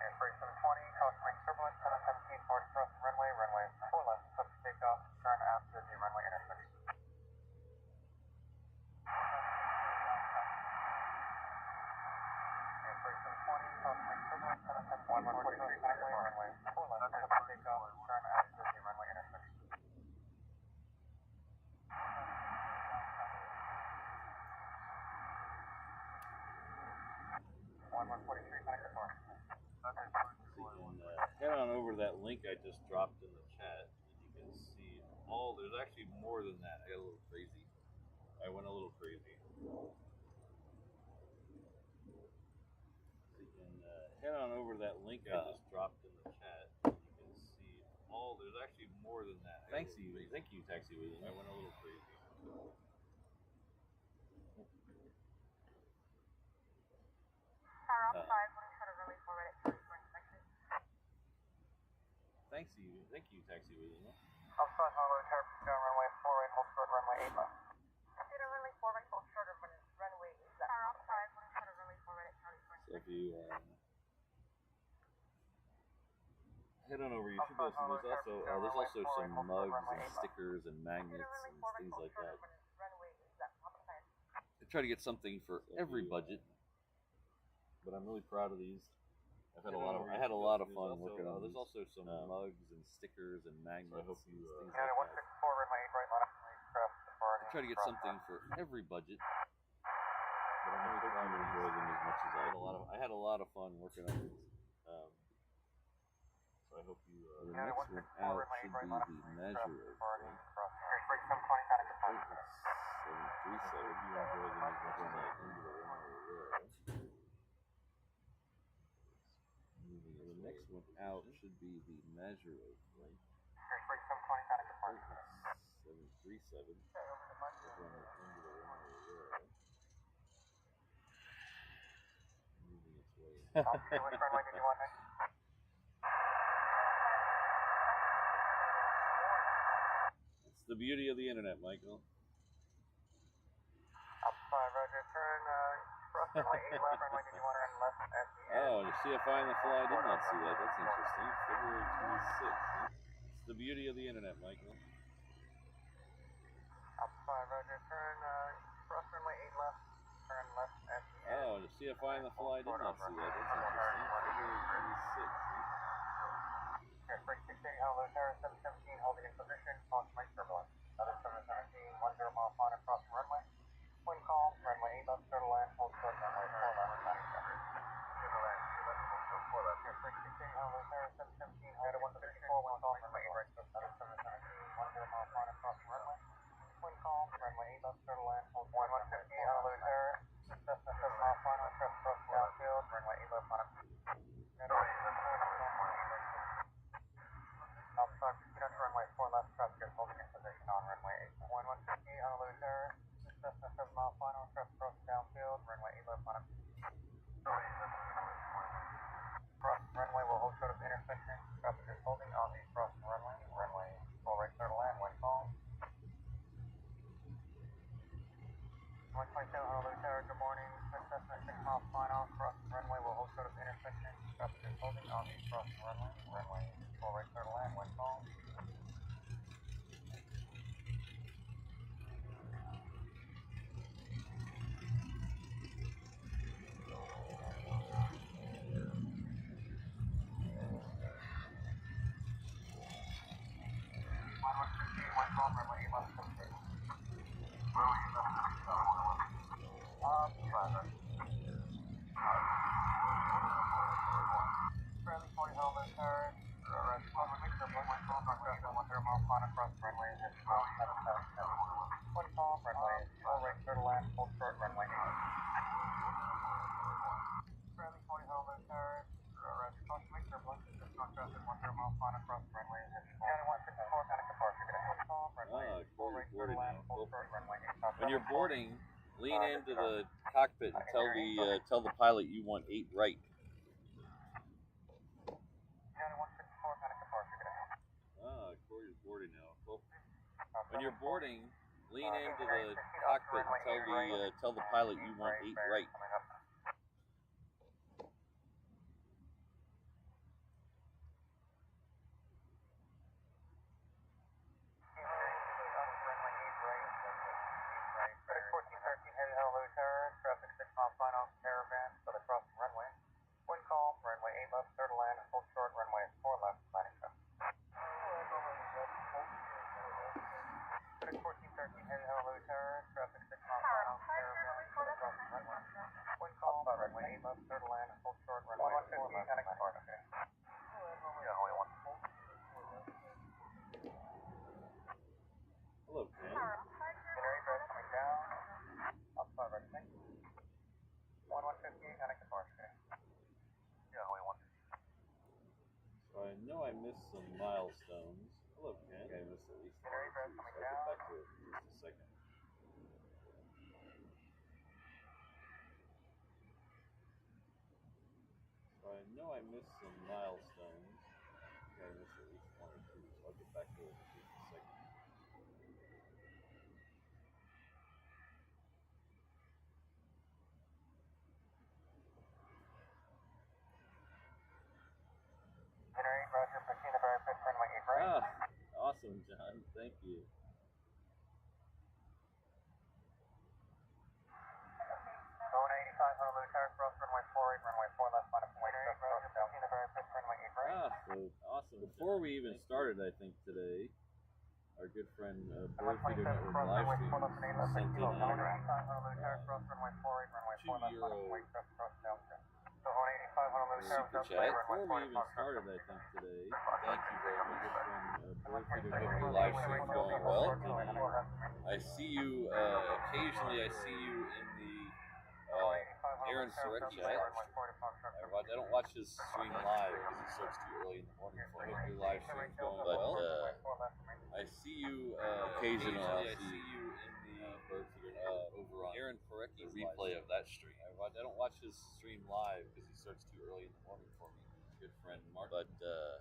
And break 720, caution turbulence, 717, forward across the runway 4 left, subject takeoff, turn after the runway intersection. And break 720, caution turbulence, 717, runway 4 left, subject takeoff, turn after the runway intersection. 1143, connect the door. So you can head on over to that link I just dropped in the chat, and you can see all. There's actually more than that. I got a little crazy. I went a little crazy. So you can head on over to that link I just dropped in the chat, and you can see all. There's actually more than that. Thank you, Taxi Williams. I went a little crazy. Thank you, taxi William. Outside Honolulu Tower, down runway 48, hold short, runway 8 left. Consider runway 4 right, hold short of runway 8 left. Tower outside, consider runway 4 right at County 20. So if you head on over, you should go see there's also some mugs and stickers and magnets and things like that. I try to get something for every budget, but I'm really proud of these. I had a lot of fun working on. There's also some mugs and stickers and magnets. I hope you things like that. I try to get something for every budget, but I'm really proud to enjoy them as much as I had a lot of fun working on these. So I hope you. The next one out should be the measure of weight. 737. You enjoy them as much as I into the runway there. The next one out should be the measure of weight. 737. Moving its way. It's the beauty of the internet, Michael. Oh, the CFI on the fly, I did not see that. That's interesting. February 26th. It's the beauty of the internet, Michael. Oh, the CFI on the fly, I did not see that. That's interesting. February 26th. Hello, Tower 717, holding in position, cross my turbulence. Other 717, 10 mile on across the runway. Wind calm, runway 8 left, turtle land, hold short, runway 4 left, 97. Hello, Tower 717, holding in position, wind calm, runway 8 right, other 717, 10 mile on across the runway. Wind calm, runway 8 left, turtle land, hold short, runway 4 left, 97. Hello, Tower, Cessna 7 mile final, crest cross downfield, runway 8 left on a. Outside, catch runway 4 left, traffic is holding in position on runway 8. 1150, Honolulu Tower, Cessna 7 mile final, crest cross downfield, runway 8 left on a. Cross runway will hold short of intersection, traffic is holding on the cross runway, runway 4 right, turtle land, wind calm. 127, Honolulu Tower, good morning, Cessna 6 mile final, cross runway will hold short of intersection, traffic is holding on the cross runway, runway 4 right, turtle land, wind calm. When you're boarding, lean into the cockpit and tell the pilot you want 8 right. Corey's boarding now. Well, when you're boarding, lean into the cockpit and tell the pilot you want 8 right. Hello, Ken. So I know I missed some milestones. Hello, Ken. I missed at least 1 or 2, so I'll get back to it in just a second. So I know I missed some milestones. I missed at least back over here in a second. Generate, Roger, proceed to very pitch runway 8 right. Ah, awesome, John. Thank you. Going 85, Honolulu Tower, cross runway 48, runway 4 left, line of point, Roger, proceed to very pitch runway 8 right. Ah, so awesome. Before we even started, I think today, our good friend Bird Feeder Network live stream sent in a €2 super chat. Before we even started, I think today, thank you very much, good friend Bird Feeder Network live stream going well. I see you occasionally. I see you in the Aaron Surrett chat. I don't watch his stream live because he starts too early in the morning for me. Your live stream's going well. I see you occasionally. I see you in the Bird Feeder over on Aaron Parecki's replay of that stream. I don't watch his stream live because he starts too early in the morning for me. Good friend Mark. But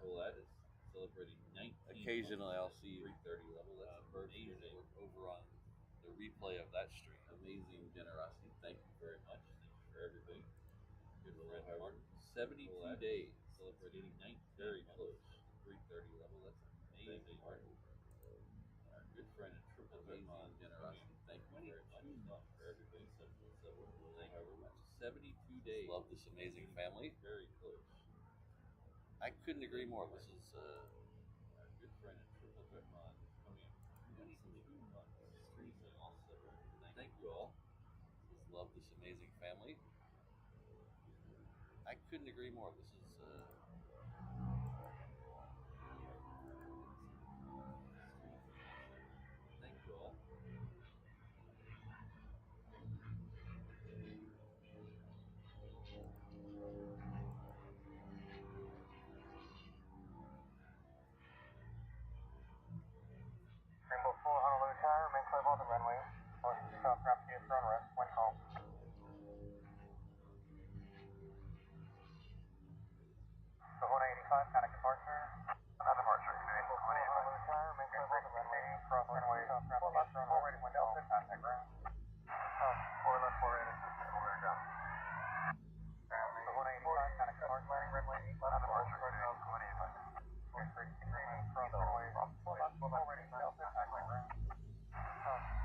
well, that is celebrating 19. Occasionally, I'll see you 3:30 level. That's Bird Feeder Network over on the replay of that stream. Amazing generosity. Thank you very much. Thank you for everything. Good friend Mark. 72 days celebrating 19. Very close. 3:30 level. That's amazing. Mark. Our good friend and triple amazing generosity. Thank you very much for everything. 717. Thank you very much. 72 days. Love this amazing family. Very close. I couldn't agree more. This is our good friend and triple coming in 22 months. Streaming also. Thank you all. Just love this amazing family. I couldn't agree more. This is thank you all. Rainbow 4, Honolulu Tower, remain clear of all the runway. North to south, ground to throne rest, wind calm. So 185, kind of departure. Another departure, Rainbow 4, Honolulu Tower, remain clear of all the runway. Cross runway, south, ground to throne rest, ready, wind Delta, contact ground. 4 left, 4 right, assistant, over and down. So 185, kind of departure, landing runway 8 left, another departure, south, 185. Cross runway, 4 left, 4 ready, wind Delta, contact ground.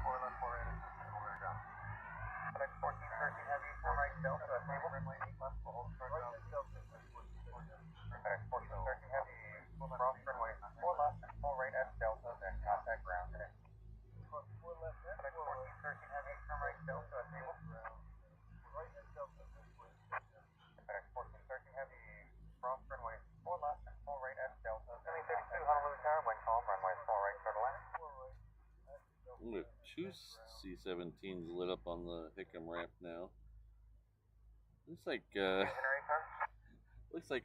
4 left, 4 right, assistant, over and down. FedEx 1413 Heavy, 4 right, Delta, table, runway 8 left, we'll hold short down. FedEx 1413 Heavy, cross runway 4 left, 4 right, S Delta, then contact ground today. FedEx 1413 Heavy, turn right, Delta, table. FedEx 1413 Heavy, cross runway 4 left, 4 right, S Delta, then contact Honolulu Tower, wind calm, runway 4 right, clear to land. Look, 2 C-17s lit up on the Hickam ramp now. Looks like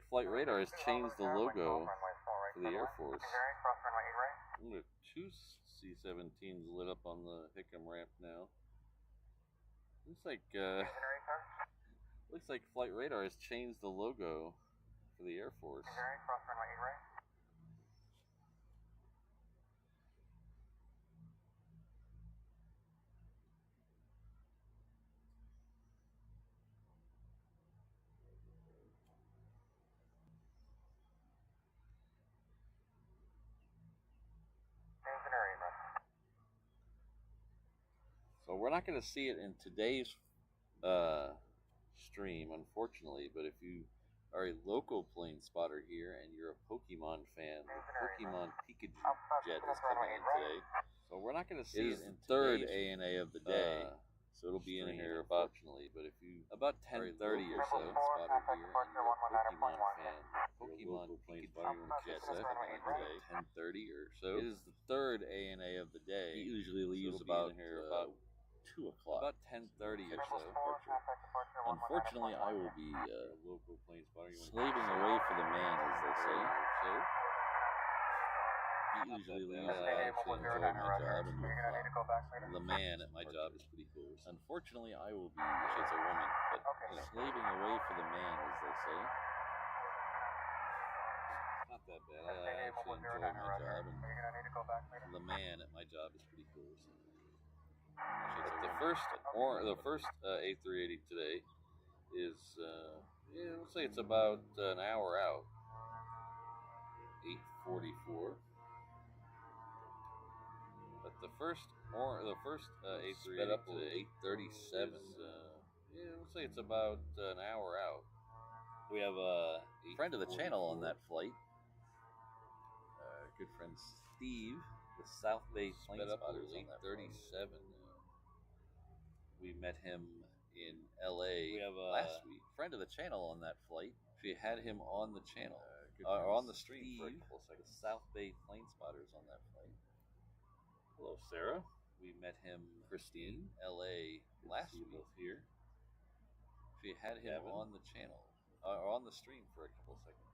Flight Radar has changed the logo for the Air Force. Look, 2 C-17s lit up on the Hickam ramp now. Looks like Flight Radar has changed the logo for the Air Force. So we're not going to see it in today's stream, unfortunately, but if you are a local plane spotter here and you're a Pokemon fan, the Pokemon Pikachu jet is coming in today. So we're not going to see it in third ANA of the day. So it'll be in here unfortunately, but if you about 10:30 or so spotter here and you're a Pokemon fan, Pokemon Pikachu jet is coming in today, 10:30 or so. It is the third ANA of the day. He usually leaves about here about 2 o'clock. About 10:30 or so. Unfortunately, I will be local plane spotter, slaving away for the man, as they say. So he usually leaves. I actually enjoy my job, and the man at my job is pretty cool. Unfortunately, I will be. She's a woman, but slaving away for the man, as they say. It's not that bad. I actually enjoy my job, and the man at my job is pretty cool. So. But the first A380 today is, we'll say it's about an hour out. 8:44. But the first A380 up to 8:37. We'll say it's about an hour out. We have a friend of the channel on that flight. Good friend Steve, the South Bay Planespotters on that 8:37. We met him in LA last week. Friend of the channel on that flight. We had him on the channel, on the stream for a couple seconds. The South Bay Planespotters on that flight. Hello, Sarah. We met him, Christine, LA last week. Both here. We had him on the channel, on the stream for a couple seconds.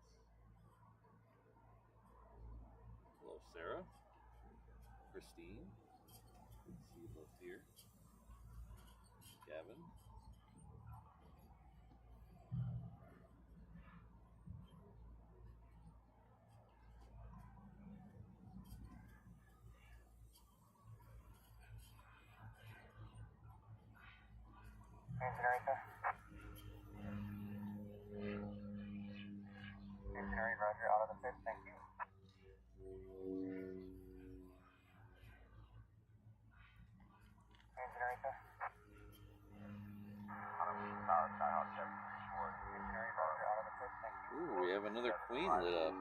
Hello, Sarah. Christine. Good to see you both here. Gavin. Engineering, roger, out of the fifth, thank you. Engineering, sir. Ooh, we have another queen lit up.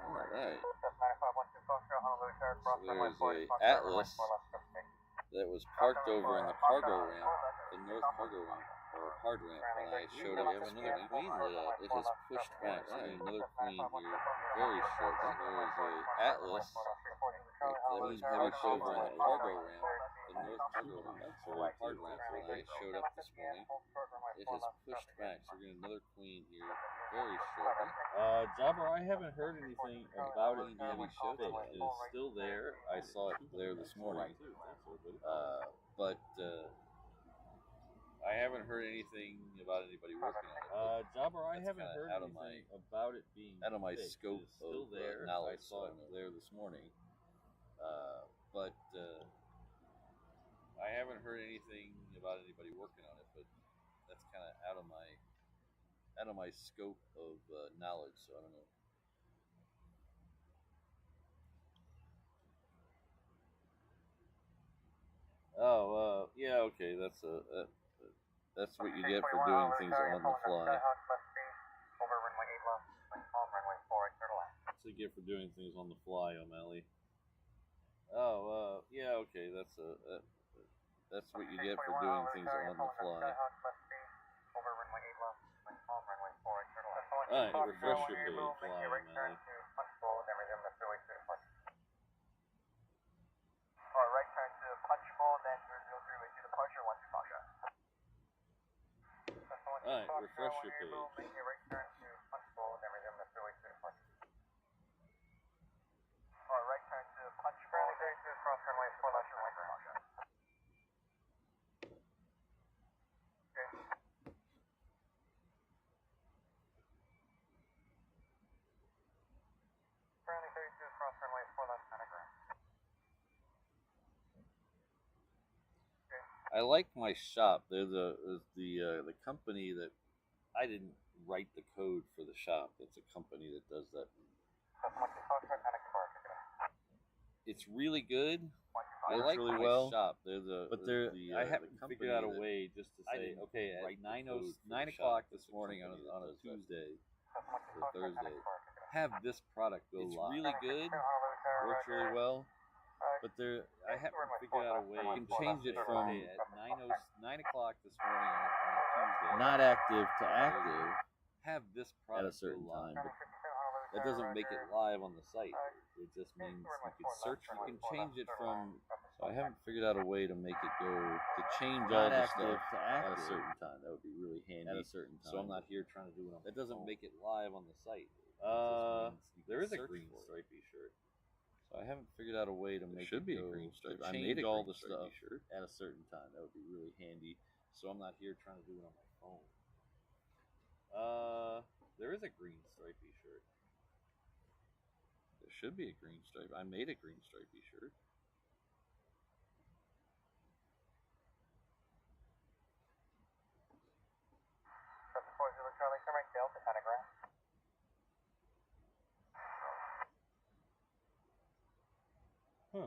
Alright. So there's a Atlas that was parked over in the cargo ramp, the north cargo ramp, or hard ramp, when I showed up. We have another queen lit up. It has pushed back. So we have another queen here very shortly. There is a Atlas that was parked over in the cargo ramp, the north cargo ramp, or hard ramp, when I showed up this morning. It has pushed back. So we're getting another queen here very shortly. Jabber, I haven't heard anything about it. Heavy show It is still there. I saw it there this morning. But I haven't heard anything about anybody working on it. Jabber, I haven't heard anything about it being out of my fixed. scope It's still of there. knowledge. I saw it there this morning. But I haven't heard anything about anybody working on it. But that's kind of out of my scope of knowledge. So I don't know. Oh, yeah, okay. That's what you get for doing things on the fly. That's what you get for doing things on the fly, O'Malley. Oh, yeah, okay. That's what you get for doing things on the fly. Alright, refresh your page, fly, O'Malley. Right turn to punchable, then 003 into departure once departure. Alright, refresh your page. Make a right turn to punchable, then resume the 083 departure. Right turn to punchable, then cross runway 4 left runway departure. Okay. Currently 32 cross runway 4 left pentagram. I like my shop. They're the company that I didn't write the code for the shop. It's a company that does that. It's really good. I like really my well. shop. I haven't figured out a way just to say, okay, at 9 o'clock this morning on a Tuesday or Thursday, have this product go It's live. really good. Works really well. But I haven't figured out a way. You can change it from at 9 o'clock this morning on a Tuesday. not active to active Have this at product a certain go live. time. But that doesn't make it live on the site. It just means you can search. You can change it from. So I haven't figured out a way to make it go to change all Not the active stuff to at a active. certain time. That would be really handy At a certain time. So I'm not here trying to do it on. That doesn't make it live on the site. There is a green stripy shirt. So I haven't figured out a way to make should it be a go green stripe. to I change made a all green the stuff stripy shirt. at a certain time. That would be really handy. So I'm not here trying to do it on my phone. There is a green stripy shirt. There should be a green stripe. I made a green stripey shirt. Huh.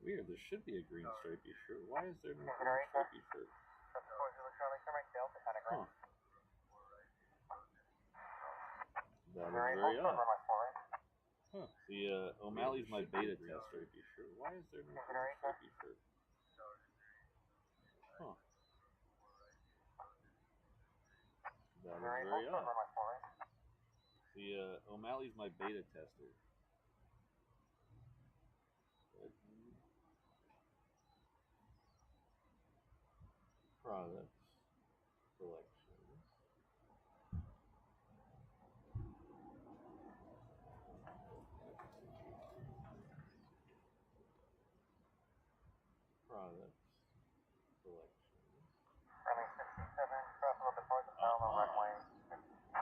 Weird. There should be a green stripey shirt. Why is there no green stripey shirt? Huh. That is very odd. Huh. The O'Malley's my beta tester. Stripey shirt. Why is there no green stripey shirt? Huh. That is very odd. The O'Malley's my beta tester. Products, selections. Products, selections.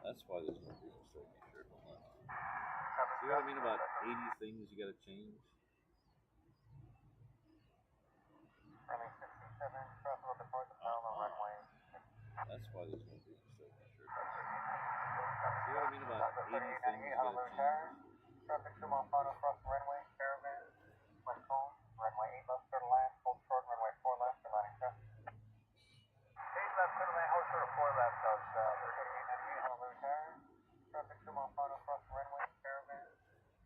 That's why there's no green stripey shirt. Hold on. See what I mean about 80 things you gotta change? That's why there's no green stripey shirt. See what I mean about 80 things you gotta change? Traffic 2 miles final across the runway, caravan, left home, runway 8 left, turn left, hold short, runway 4 left, and line across. 8 left, turn left, hold short, 4 left, does 3898, Honolulu Tower. Traffic 2 miles final across the runway, caravan,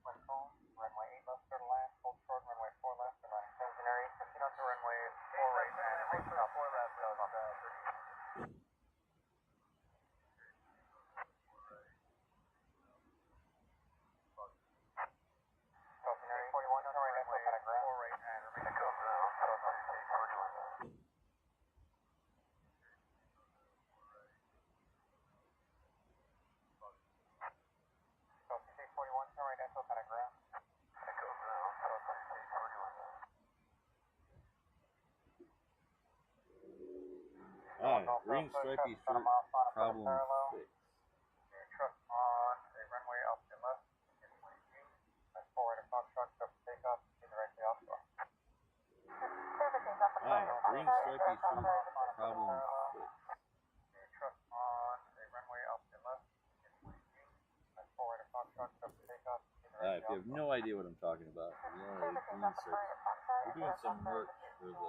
left home, runway 8 left, turn left, hold short, runway 4 left, and line across. Engineering, proceed onto runway 4 right, and hold short, 4 left, does 38. Alright, green stripey shirt problem fixed. Truck on a runway off the left, that's forward to Foxtrot, up to takeoff, directly offshore. Alright, green stripey shirt problem fixed. Truck on a runway off the left, that's forward to Foxtrot, up to takeoff. Alright, if you have no idea what I'm talking about, you know, green stripe. We're doing some merch for the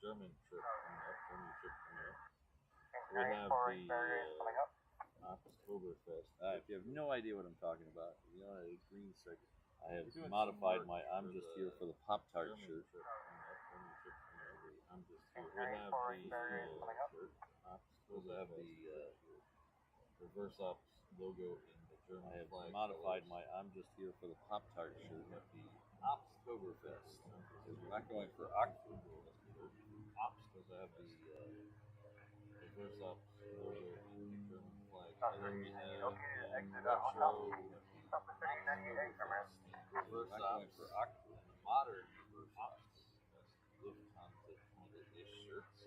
German trip coming up, German trip coming up. We have the Oktoberfest. If you have no idea what I'm talking about, you know, a green stripe. I have modified my I'm just here for the Pop-Tart shirt. I'm just here. We have the shirt. We'll have the reverse ops logo in the German flag. I have modified my I'm just here for the Pop-Tart shirt at the Oktoberfest. Because we're not going for Oktoberfest. Ops, because I have the reverse ops logo in the German flag. And then we have retro reverse ops for modern reverse ops. Lufthansa-ish shirts.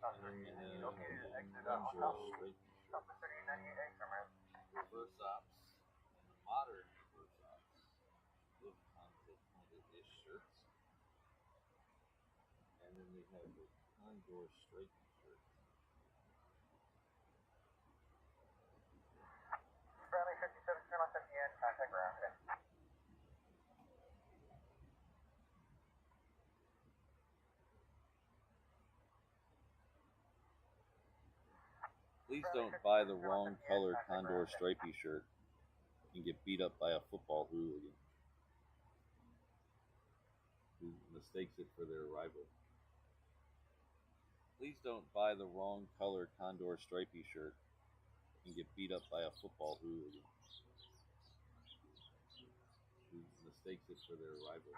And then we have Contour stripey shirts. Reverse ops and modern reverse ops. Lufthansa-ish shirts. And then we have the Contour stripey shirts. Bradley 57, turn left at the end, contact ground. Please don't buy the wrong color Condor stripey shirt and get beat up by a football hooligan who mistakes it for their rival. Please don't buy the wrong color Condor stripey shirt and get beat up by a football hooligan who mistakes it for their rival.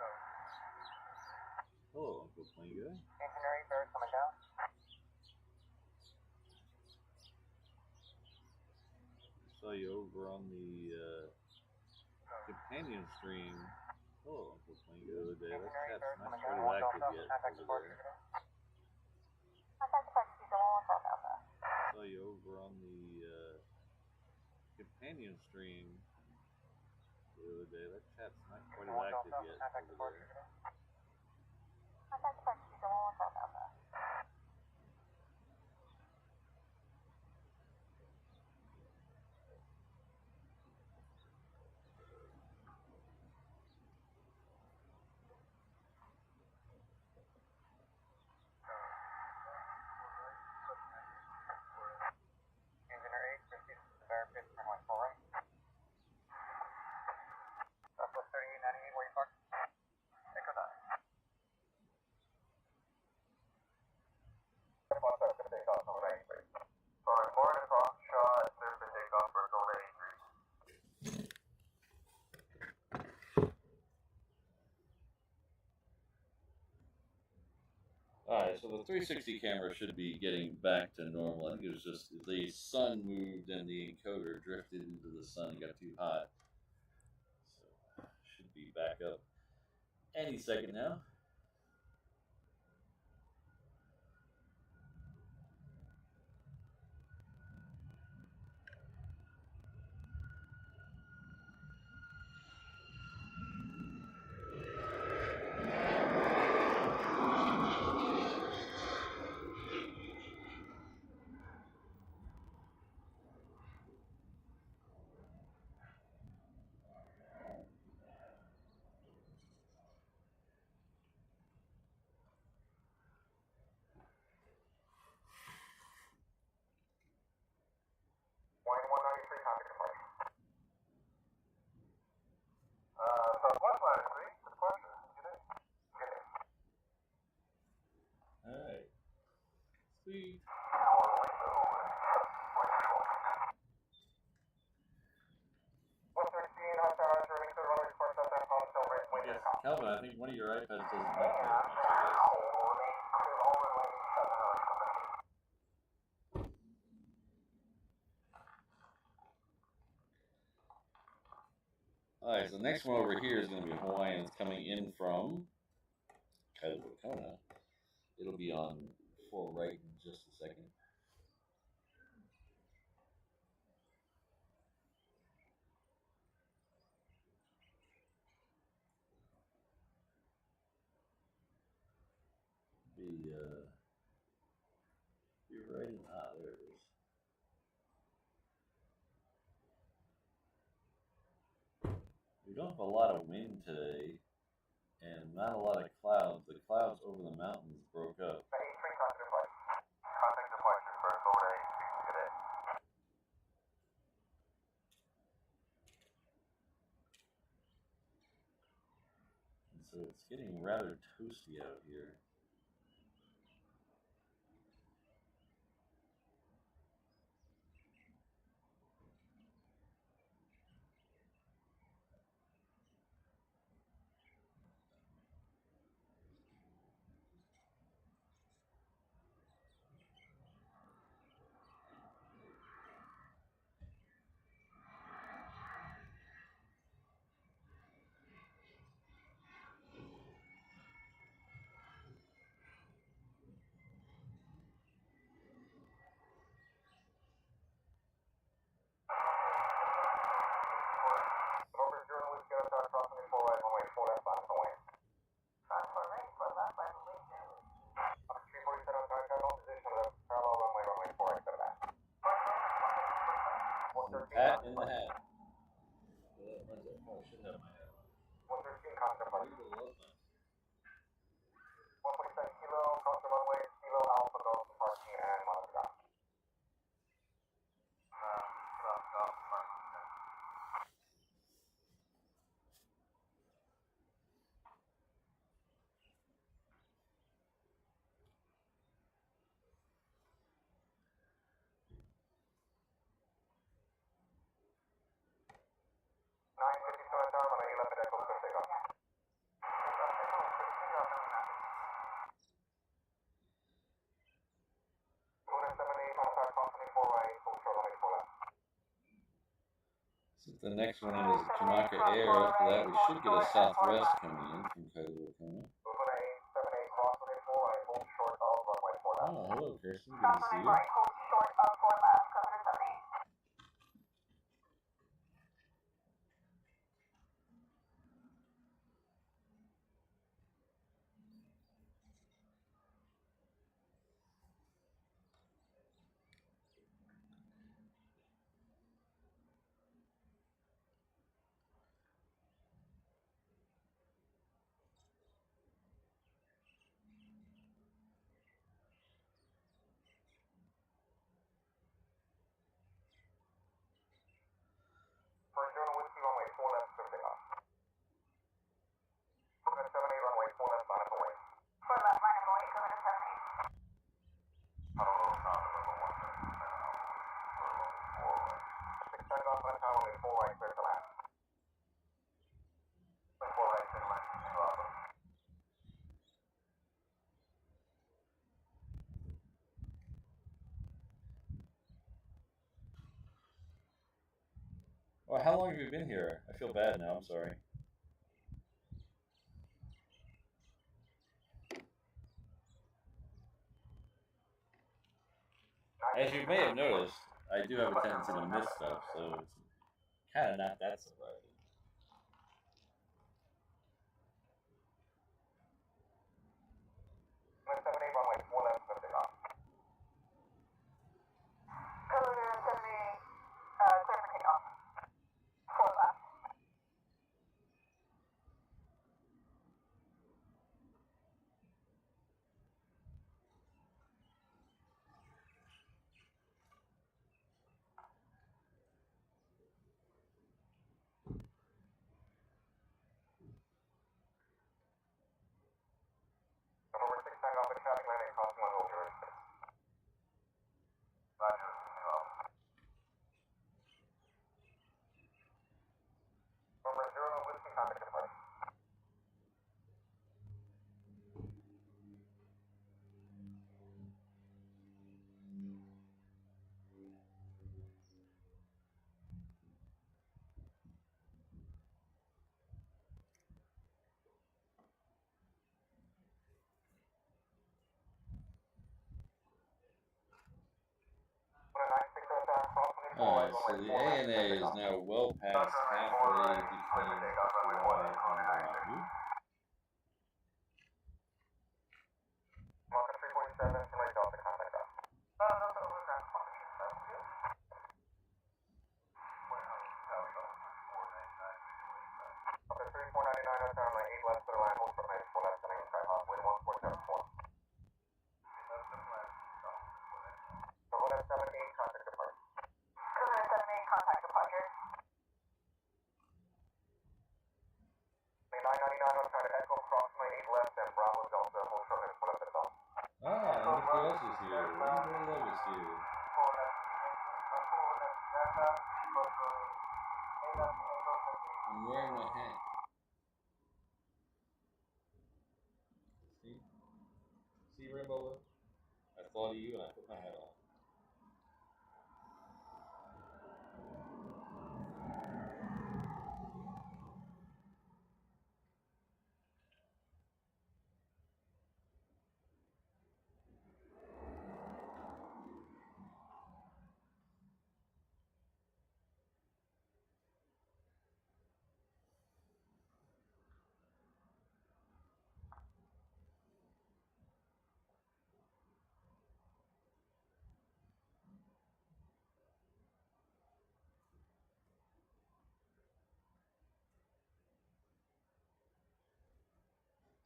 Hello, Uncle Plane Guy. Engineering, bear coming down. Saw you over on the companion stream. Hello, Uncle Plane Guy. The other day. That cat's not quite as active yet over there. Saw you over on the companion stream the other day. That chat's not quite as active yet over there. Alright, so the 360 camera should be getting back to normal. I think it was just the sun moved and the encoder drifted into the sun and got too hot. So, should be back up any second now. Alright. Sweet. Yes, Calvin, I think one of your iPads doesn't have Alright, so the next one over here is going to be Hawaiians coming in from Kona. It'll be on 4 right in just a second. Be right in, there it is. We don't have a lot of wind today, and not a lot of clouds. The clouds over the mountains broke up. And so it's getting rather toasty out here. Hat in the hat. I should have my hat on. 113 concept on. 147 kilo, concept runway, kilo, alpha, golf, parking, and Malaga. Golf, parking. The next one is Jamaica Air. After that, we should get a Southwest coming in from Kona. Oh, hello, Kirsten. Good to see you. 0 whiskey, runway 4 left, clear takeoff. 78, runway 4 left, line up away. 4 left, line up away, go to 78. Honolulu, November 1, 6 turned off, left tower, runway 4 right, clear to land. 4 right, clear to land. Well, how long have you been here? I feel bad now, I'm sorry. As you may have noticed, I do have a tendency to miss stuff, so it's kind of not that surprising. Runway 4 left, clear takeoff. Clear 78, clear for takeoff. 4 left. November 6 turned off, traffic landing across 1 over 06. Roger, November 0 whiskey, contact departure. Alright, so the ANA is now well past halfway between Hawaii and Oahu. Marker 347, Chile Delta, contact us. Marker 3499, turn right 8 left, clear line, hold for minus 4 left, turning sky hop, wind 1474. November 78, contact departure. Clear 78, contact departure. 999, I'm trying to echo, cross my 8 left, and Bravo Delta, hold short minutes 4 left, that's all. Ah, look who else is here. Rainbow Love is here. I'm wearing my hat. See? See, Rainbow Love? I thought of you and I put my hat on.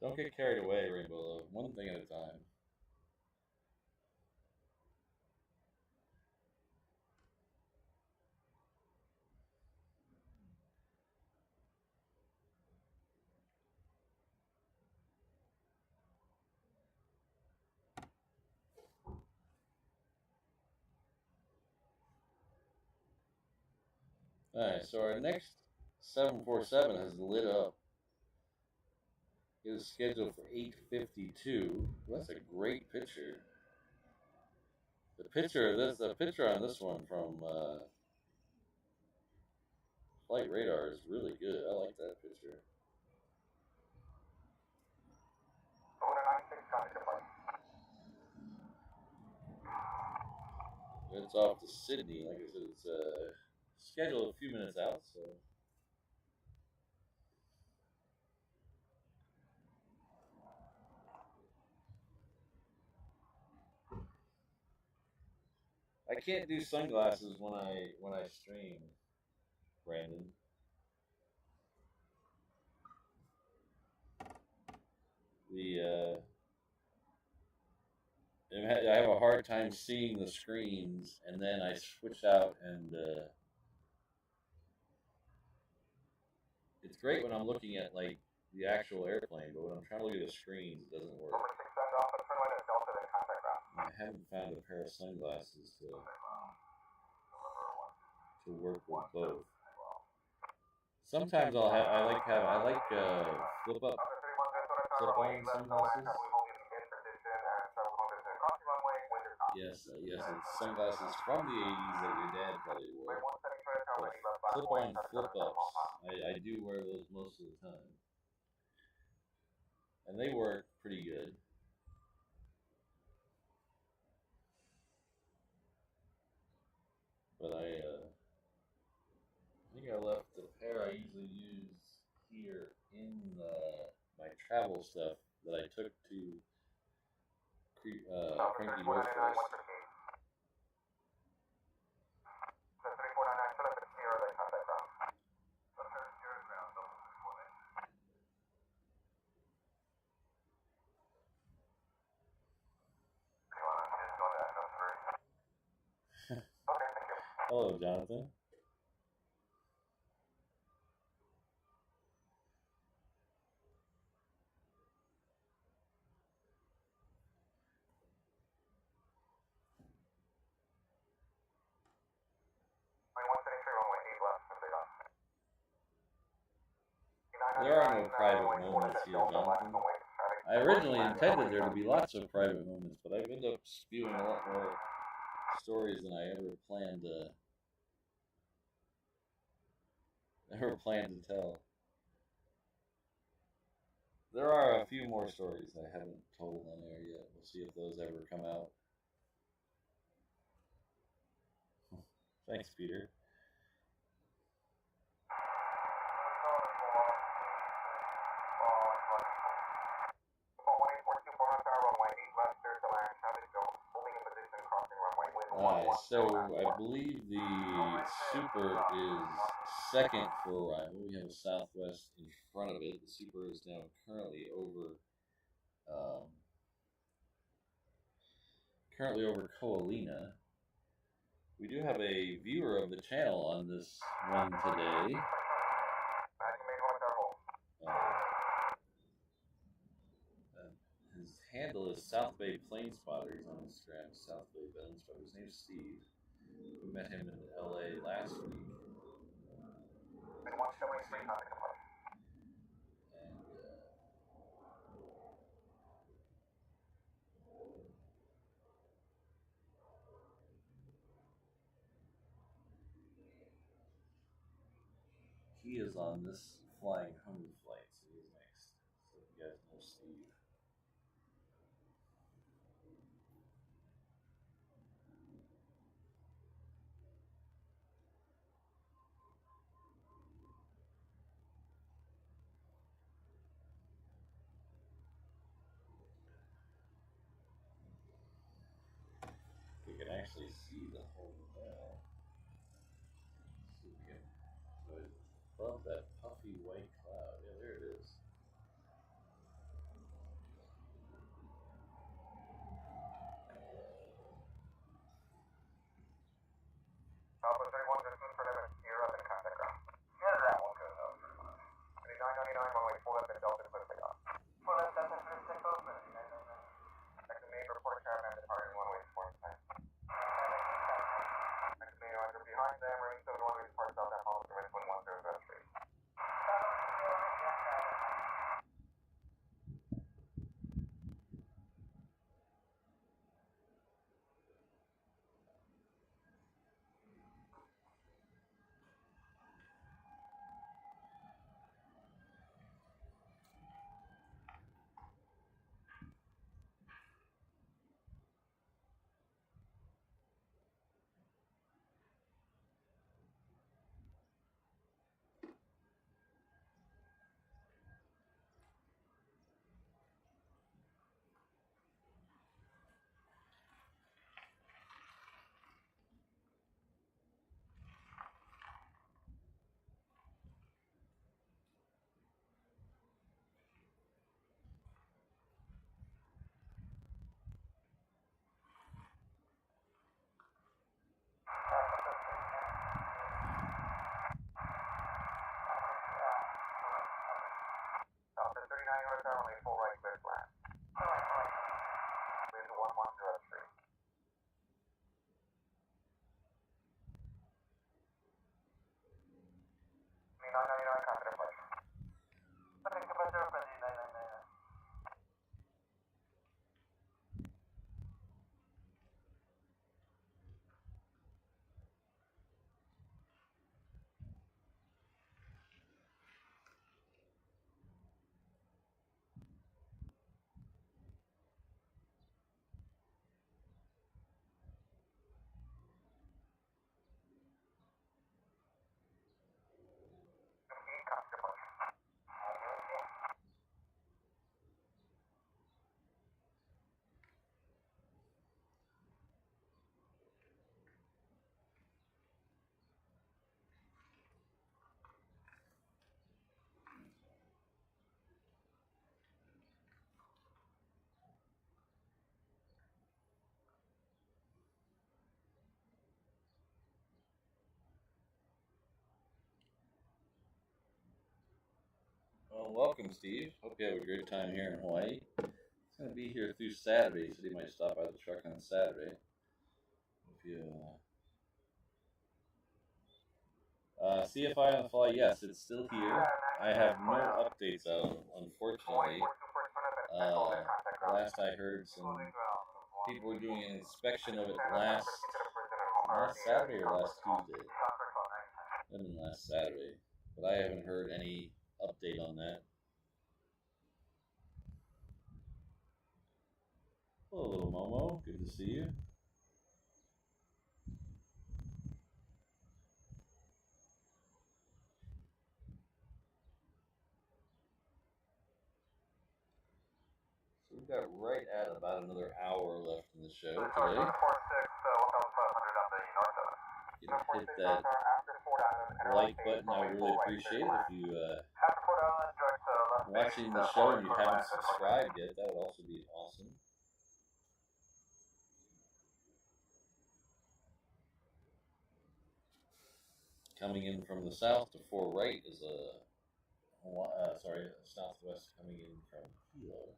Don't get carried away, Rainbow Love. One thing at a time. Alright, so our next 747 has lit up. It is scheduled for 8:52. Well, that's a great picture. The picture on this one from Flight Radar is really good. I like that picture. It's off to Sydney. Like I said, it's scheduled a few minutes out, so. I can't do sunglasses when I stream, Brandon. I have a hard time seeing the screens, and then I switch out and great when I'm looking at like the actual airplane, but when I'm trying to look at the screen, it doesn't work. Number 6 send off, but turn right at Delta, then contact ground. I haven't found a pair of sunglasses to work with both. Sometimes I like flip on sunglasses. Yes, it's sunglasses from the 80s that your dad probably wore. Flip-on flip-ups. I do wear those most of the time. And they work pretty good. But I think I left the pair I usually use here in my travel stuff that I took to Cranky Air Force. Hello, Jonathan. There are no private moments here, Jonathan. I originally intended there to be lots of private moments, but I've ended up spewing a lot more stories than I ever planned to tell. There are a few more stories I haven't told on air yet. We'll see if those ever come out. Thanks, Peter. So I believe the Super is second for arrival. We have a Southwest in front of it. The Super is now currently over Coalina. We do have a viewer of the channel on this one today. His handle is South Bay Planespotter. He's on Instagram, South Bay Planespotter. His name's Steve. We met him in LA last week. He is on this flying home flight, so he's next. So you guys know Steve. You can actually see the whole now. See if we can go above that puffy white cloud. Yeah, there it is. Alpha 31, just for them and Sierra, then contact ground. Yeah, that one goes out. 999, runway 4 left and Delta, clear takeoff. 4 left, Delta, clear takeoff, 999. Next main report caravan departing runway 4 left. Next main, behind them, Marine 71, report South and follow the Red 110 Street. Triangular turn only, full right, clear flat. Wind 1103. Me 999, copy departure. Setting departure, ready 999. Well, welcome, Steve. Hope you have a great time here in Hawaii. He's going to be here through Saturday. He said he might stop by the truck on Saturday. If you CFI on the fly, yes, it's still here. I have no updates out, unfortunately. Last I heard, some people were doing an inspection of it last Saturday or last Tuesday. I mean last Saturday, but I haven't heard any update on that. Hello, little Momo. Good to see you. So we've got right at about another hour left in the show today. You know, hit that like button. I would really appreciate it if you watching the show and you haven't subscribed yet. That would also be awesome. Coming in from the south to 4 right is southwest coming in from Hilo.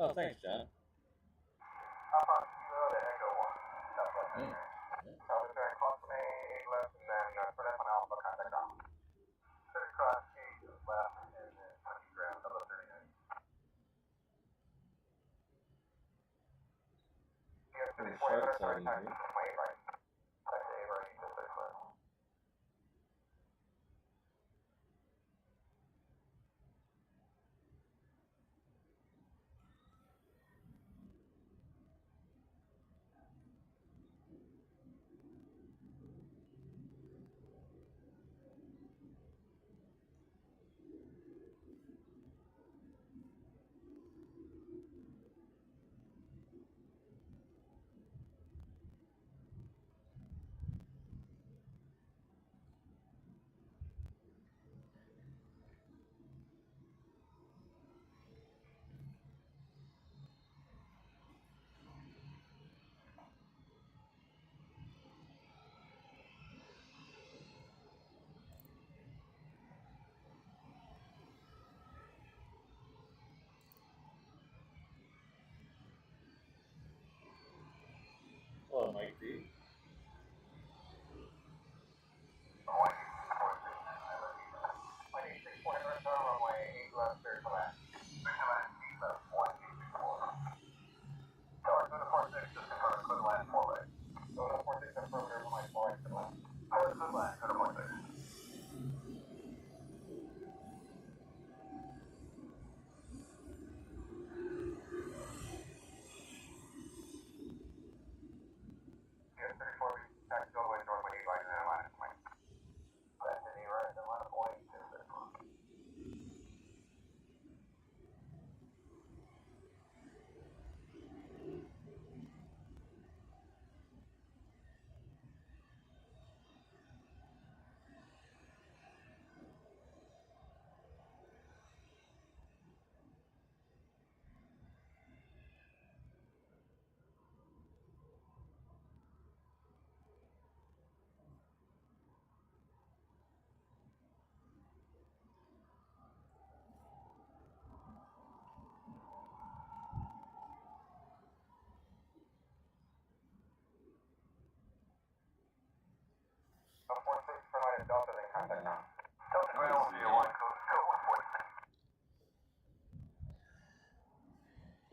Oh, thanks, John. Pretty sharp sighting here.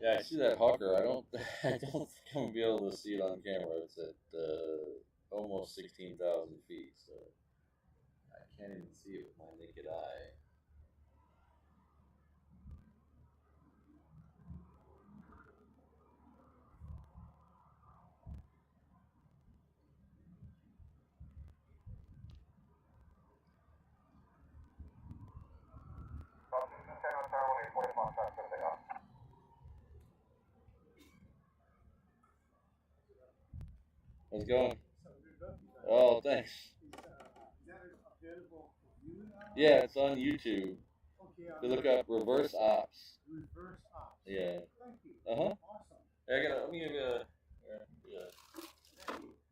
Yeah, I see that hawker. I don't I don't think I'm gonna be able to see it on camera. It's at almost 16,000 feet, so I can't even see it with my naked eye. How's it going? Oh, thanks. Yeah, it's on YouTube. You look up reverse ops. Yeah. Uh huh. I gotta. Let me give you a. Yeah.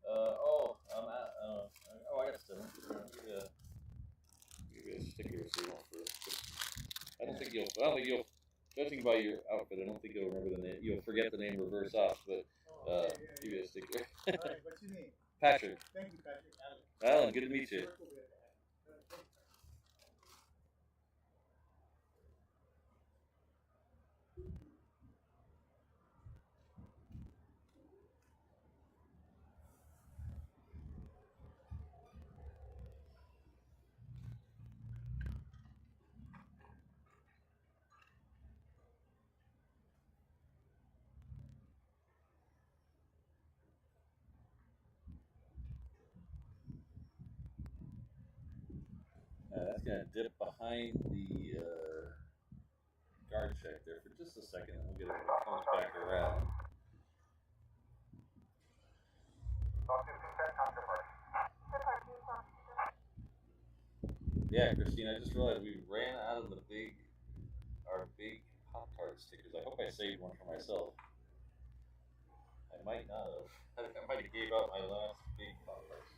Oh, I'm at. Oh, I got some. Give you a sticker so you don't forget. I don't think you'll. Judging by your outfit, I don't think you'll remember the name. You'll forget the name reverse ops, but give you a sticker. Alright, what's your name? Patrick. Thank you, Patrick. Alan, good to meet you. That's gonna dip behind the guard check there for just a second, and we'll get it comes back around. Yeah, Christine, I just realized we ran out of our big Pop-Tart stickers. I hope I saved one for myself. I might not have. I might have gave out my last big Pop-Tarts.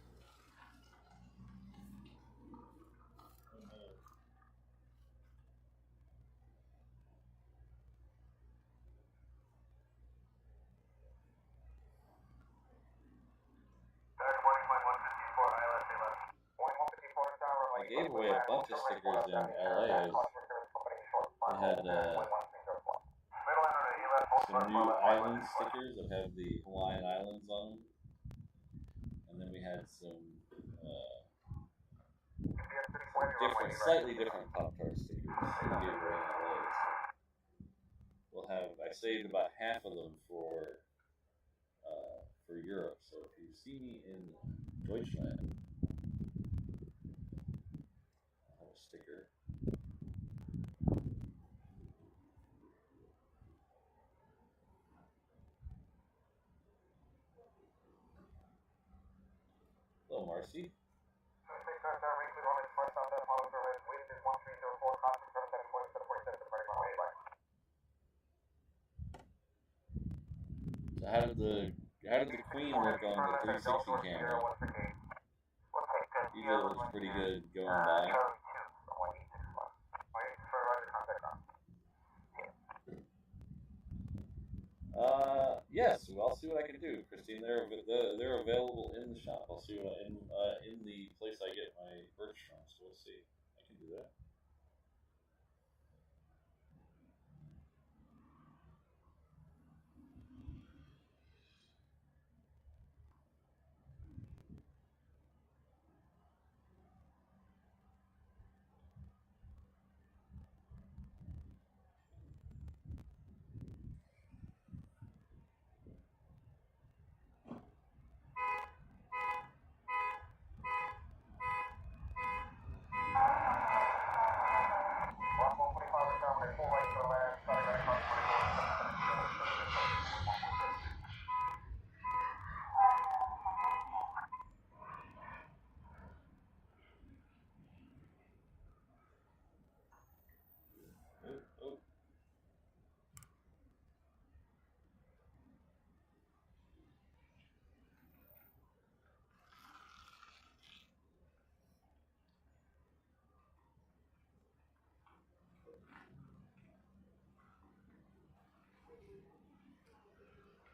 Oh no. I gave away a bunch of stickers in LA. I had some new island stickers that have the Hawaiian Islands on them. And then we had some slightly different Pop-Tart stickers that we gave away in LA. So we'll have, I saved about half of them for Europe. So if you see me in Deutschland, I'll have a sticker. Hello, Marcy. So how did the Queen look on the 360 camera? Usually it looks pretty good going by. Yes, well, I'll see what I can do, Christine. They're available in the shop. I'll see what in the place I get my birch from. So we'll see. I can do that.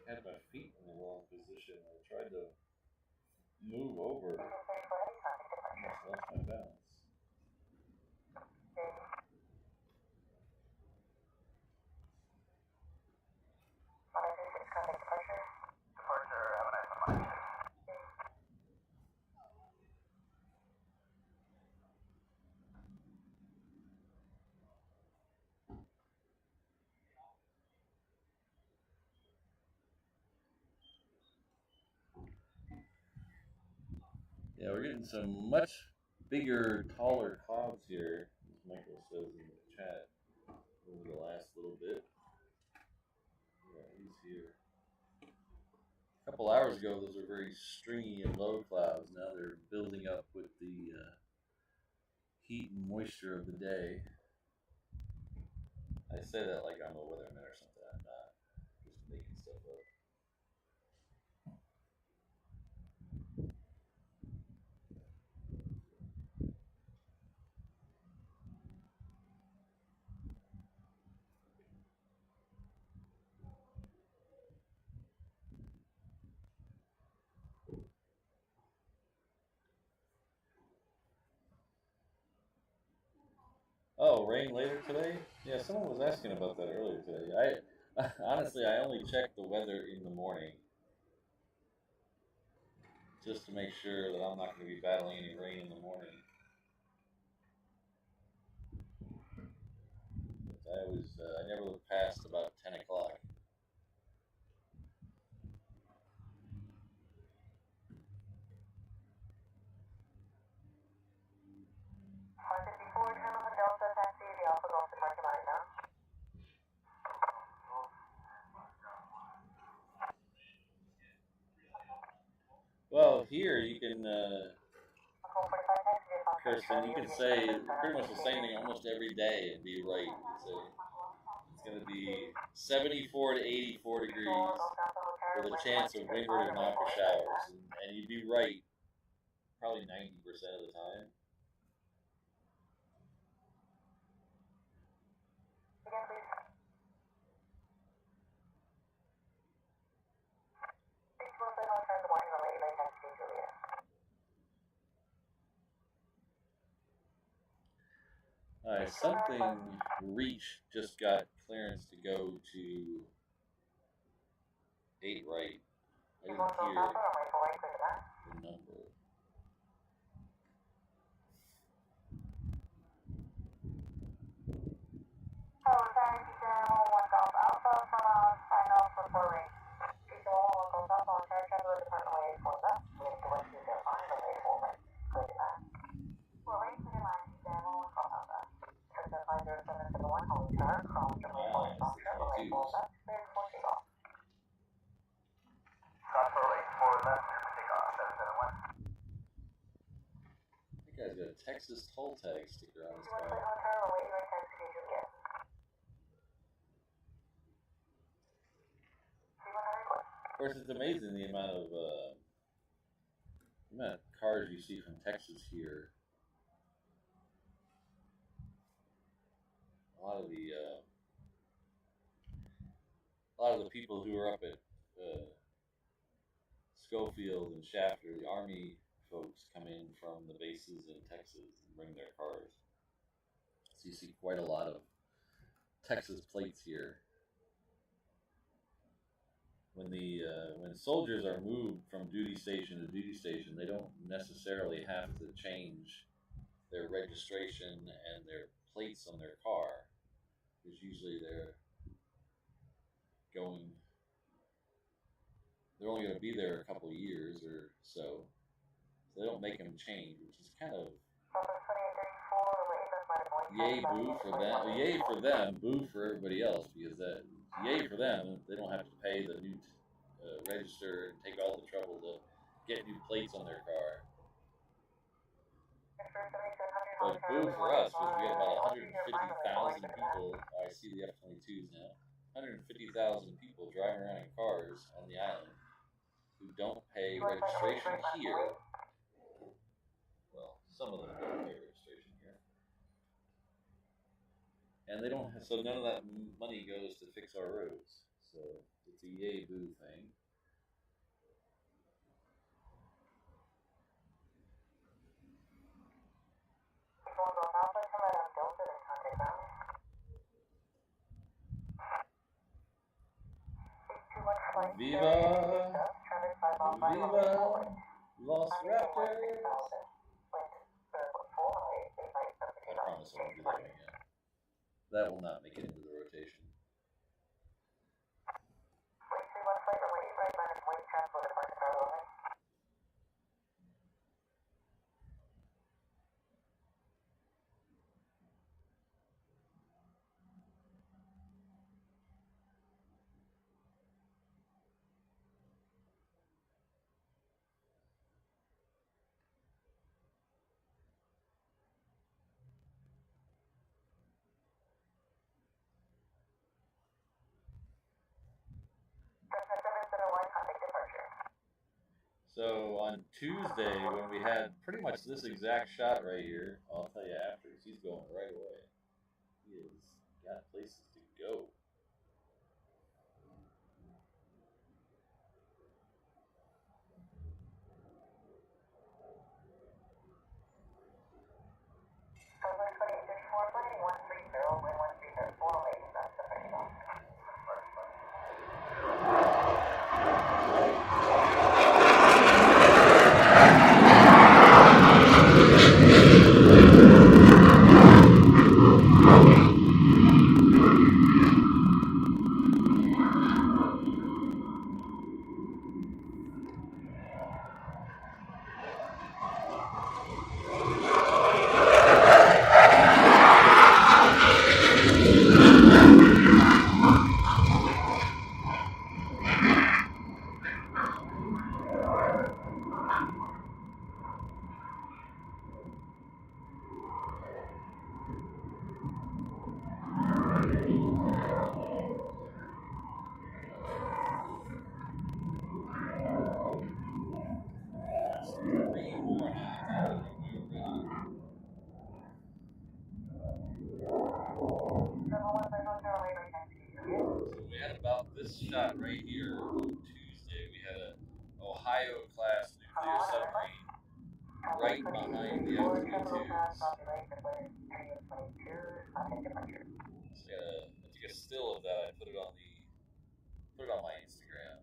Had my feet in the wrong position. I tried to move over. I almost lost my balance. Yeah, we're getting some much bigger, taller clouds here, as Michael says in the chat, over the last little bit. Yeah, he's here. A couple hours ago, those were very stringy and low clouds. Now they're building up with the heat and moisture of the day. I say that like I'm a weatherman or something. I'm not. Just making stuff up. Oh, rain later today? Yeah, someone was asking about that earlier today. I honestly, I only check the weather in the morning just to make sure that I'm not going to be battling any rain in the morning. I never look past about 10 o'clock. Well, here you can, Kirsten, you can say pretty much the same thing almost every day and be right. It's going to be 74 to 84 degrees with a chance of windward and knocker showers. And you'd be right probably 90% of the time. Something Reach just got clearance to go to 8 right. I didn't hear the number. That guy's got a Texas toll tag sticker on his car. Of course, it's amazing the amount of cars you see from Texas here. A lot of the people who are up at Schofield and Shafter, the Army folks, come in from the bases in Texas and bring their cars. So you see quite a lot of Texas plates here. When soldiers are moved from duty station to duty station, they don't necessarily have to change their registration and their plates on their car, because usually they're only going to be there a couple of years or so. So they don't make them change, which is kind of yay, boo for them. Yay for them, boo for everybody else, because yay for them, they don't have to pay the new register and take all the trouble to get new plates on their car. But boo for us, because we have about 150,000 people. I see the F-22s now. 150,000 people driving around in cars on the island who don't pay registration here. Well, some of them don't pay registration here. And they don't have, so none of that money goes to fix our roads. So it's a yay boo thing. Viva! Viva! Los Raptors! I promise I won't do that again. That will not make it into the rotation. Tuesday when we had pretty much this exact shot right here. I'll tell you after. He's going right away. He has got places to go. We had about this shot right here on Tuesday. We had a Ohio class nuclear submarine right behind the F-22s. I took a still of that. I put it on my Instagram.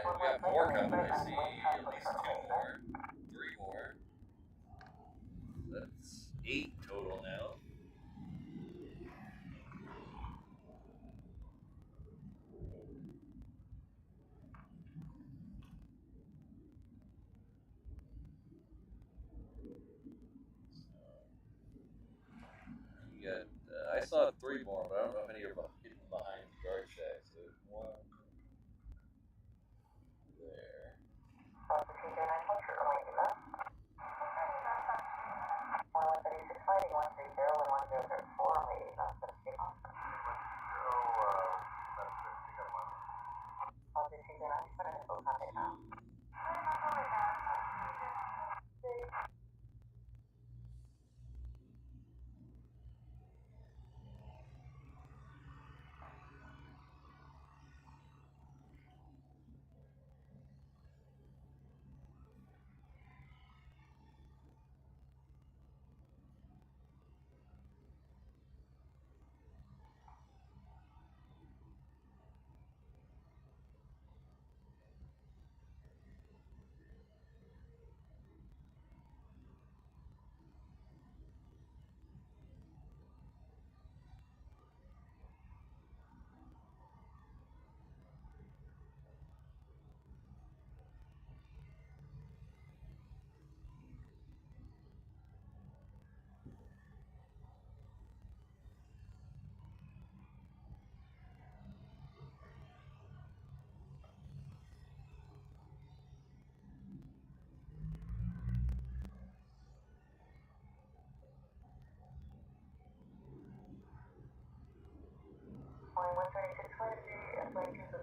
We got more coming. I see at least 2 more, 3 more. That's 8 total now. You got, I saw 3 more, but I don't know if any are hidden behind the guard shack. So 1 there.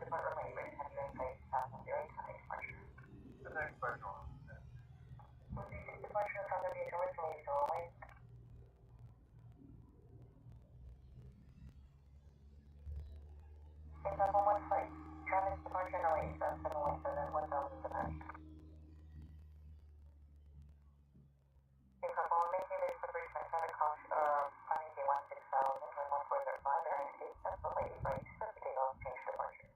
depart runway 8 right, head your insight, south 08 on departure. The next departure. Proceed departure from the vehicle with me, so away. Same time on one flight. Traffic departure no 8717 1000 departure. Same time on making this separation at the cost of finding the 16000 and 1435 bearing 8 cents for lady right, 70 days off change departure.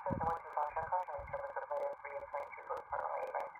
System 1 2 Foxtrot caution service submitted 3822 for depart runway 8 right.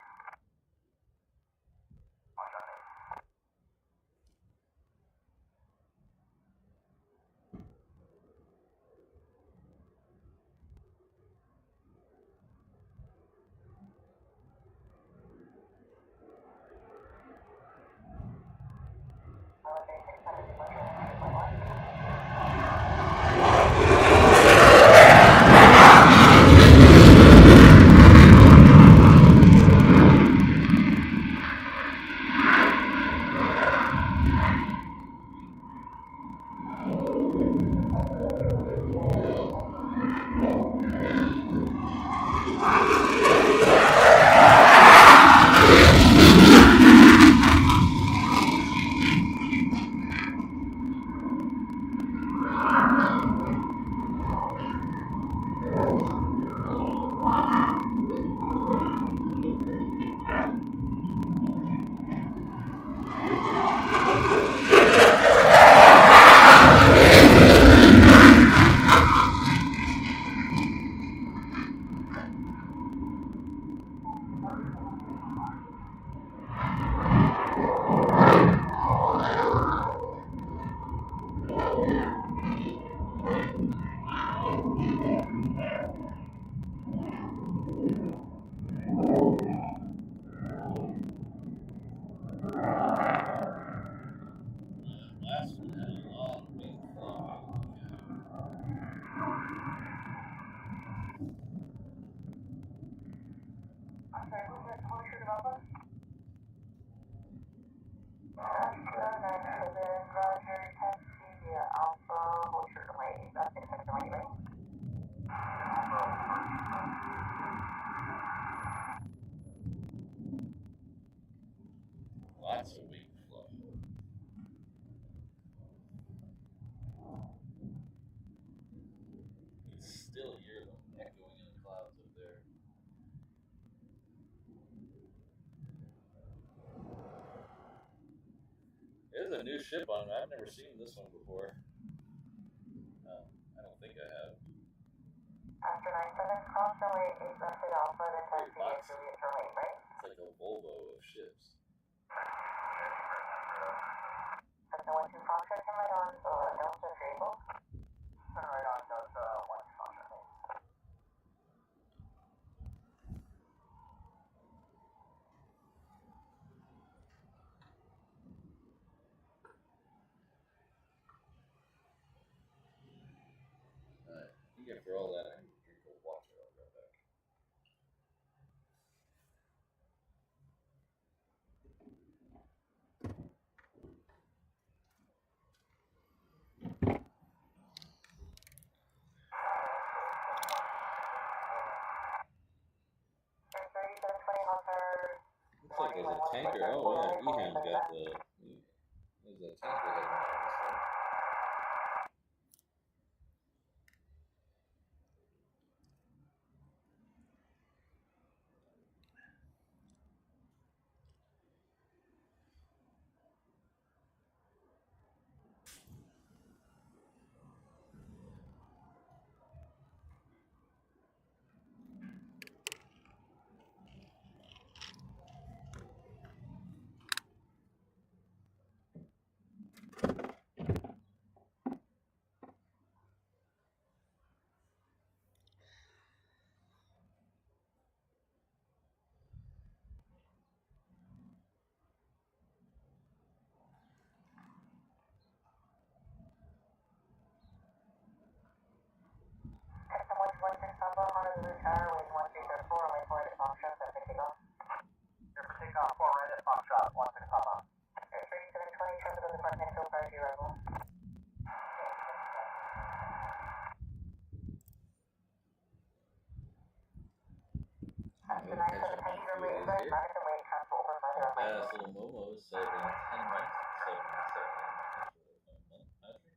Last one had a long wing fly. Sorry, who's that departure developer? Roger, taxi, Alpha, Orchard Way, that's it, that's the way, right? Lots of wing flow. You can still hear them echoing in the clouds up there. There's a new ship on it. I've never seen this one before. I don't think I have. After 97, cross runway 8 left at Alpha, then taxi Box. into Reacher Lane, right? It's like a Volvo of ships. System 1 2 Foxtrot, turn right on, Delta Vehicle. Turn right on, Delta 1 Foxtrot. Alright, I think for all that, I need to drink a water. I'll be right back. Looks like there's a tanker. Oh yeah, Ehan's got there's a tanker heading out this way. nice little Momo is celebrating 10 months. 7 month, Patrick.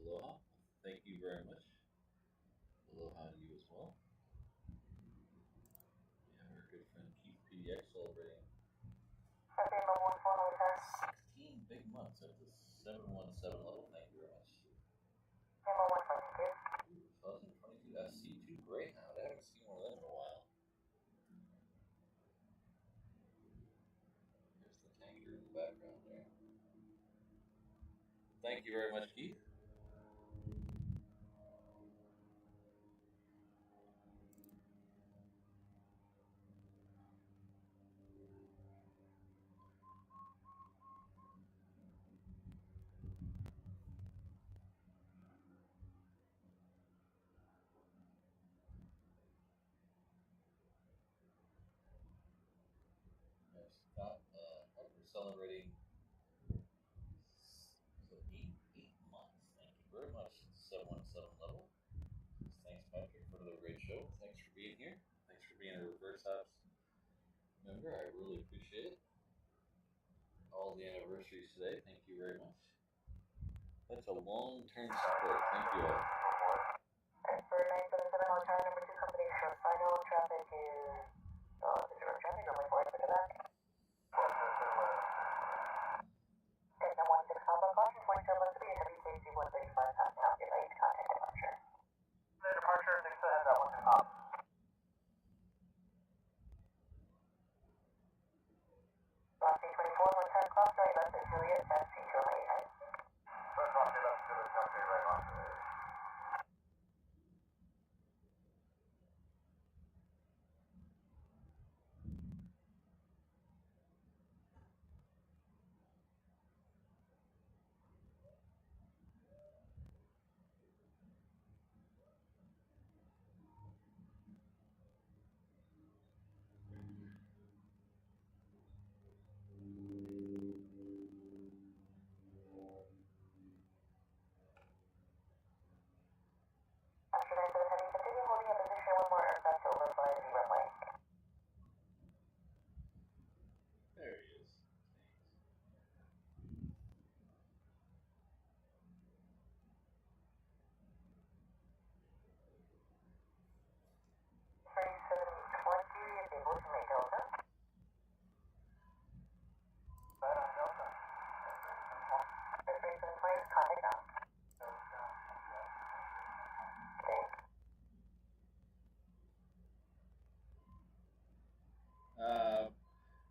Aloha. Thank you very much. Aloha to you as well. We have our good friend Keith PDX celebrating 16 big months at the 717 level. Thank you very much. 2022 FC2 Greyhound. I haven't seen one of them in a while. There's the tanker in the background there. Thank you very much, Keith. We're celebrating 8 months. Thank you very much, 717 level. Thanks, Patrick, for another great show. Thanks for being here. Thanks for being a Reverse Ops member. I really appreciate it. All the anniversaries today. Thank you very much. That's a long-term support. Thank you all. For 977 on time number 2 company short final traffic is the short traffic only 4 to that. Take that 16 Alpha caution 47 to be heavy safety 135 passing out your late contact departure. The departure is has that 16 Alpha. Roxy 24 1 time cross right left at Juliet at Central 89. First off, get up to the country right off the After 97 heavy, continue holding a position one more aircraft to overfly the runway. There he is. Is able to make Delta. Delta. 3720 contact now.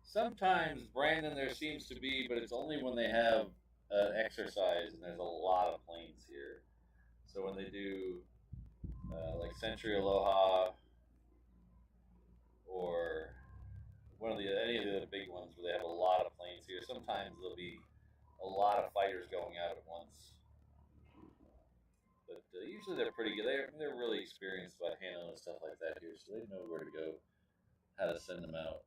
Sometimes, Brandon, there seems to be, but it's only when they have an exercise, and there's a lot of planes here. So when they do, like Century Aloha, or any of the other big ones where they have a lot of planes here, sometimes there'll be a lot of fighters going out at once. But usually they're pretty good. They're really experienced about handling stuff like that here, so they know where to go, how to send them out.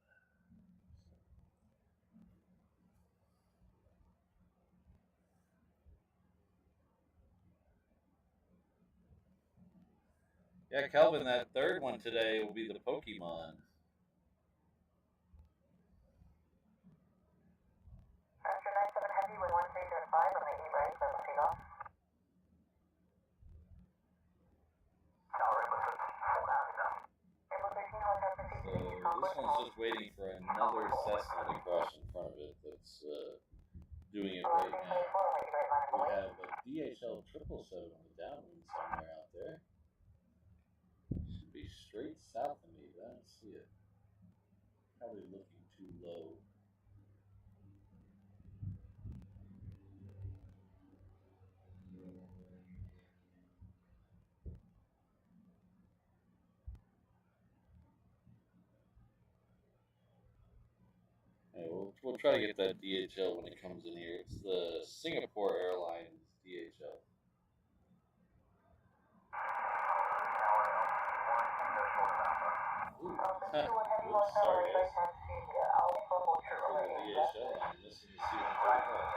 Yeah, Kelvin, that third one today will be the Pokemon. After 97 heavy with 1375 on the E right for lifting off. So this one's just waiting for another Cessna to cross in front of it that's doing it right now. We have a DHL 777 on the downwind somewhere out there. Should be straight south of me, but I don't see it. Probably looking too low. Hey, we'll try to get that DHL when it comes in here. It's the Singapore Airlines DHL. Ooh, oops, sorry guys. For the DHL, I'm missing the C-130.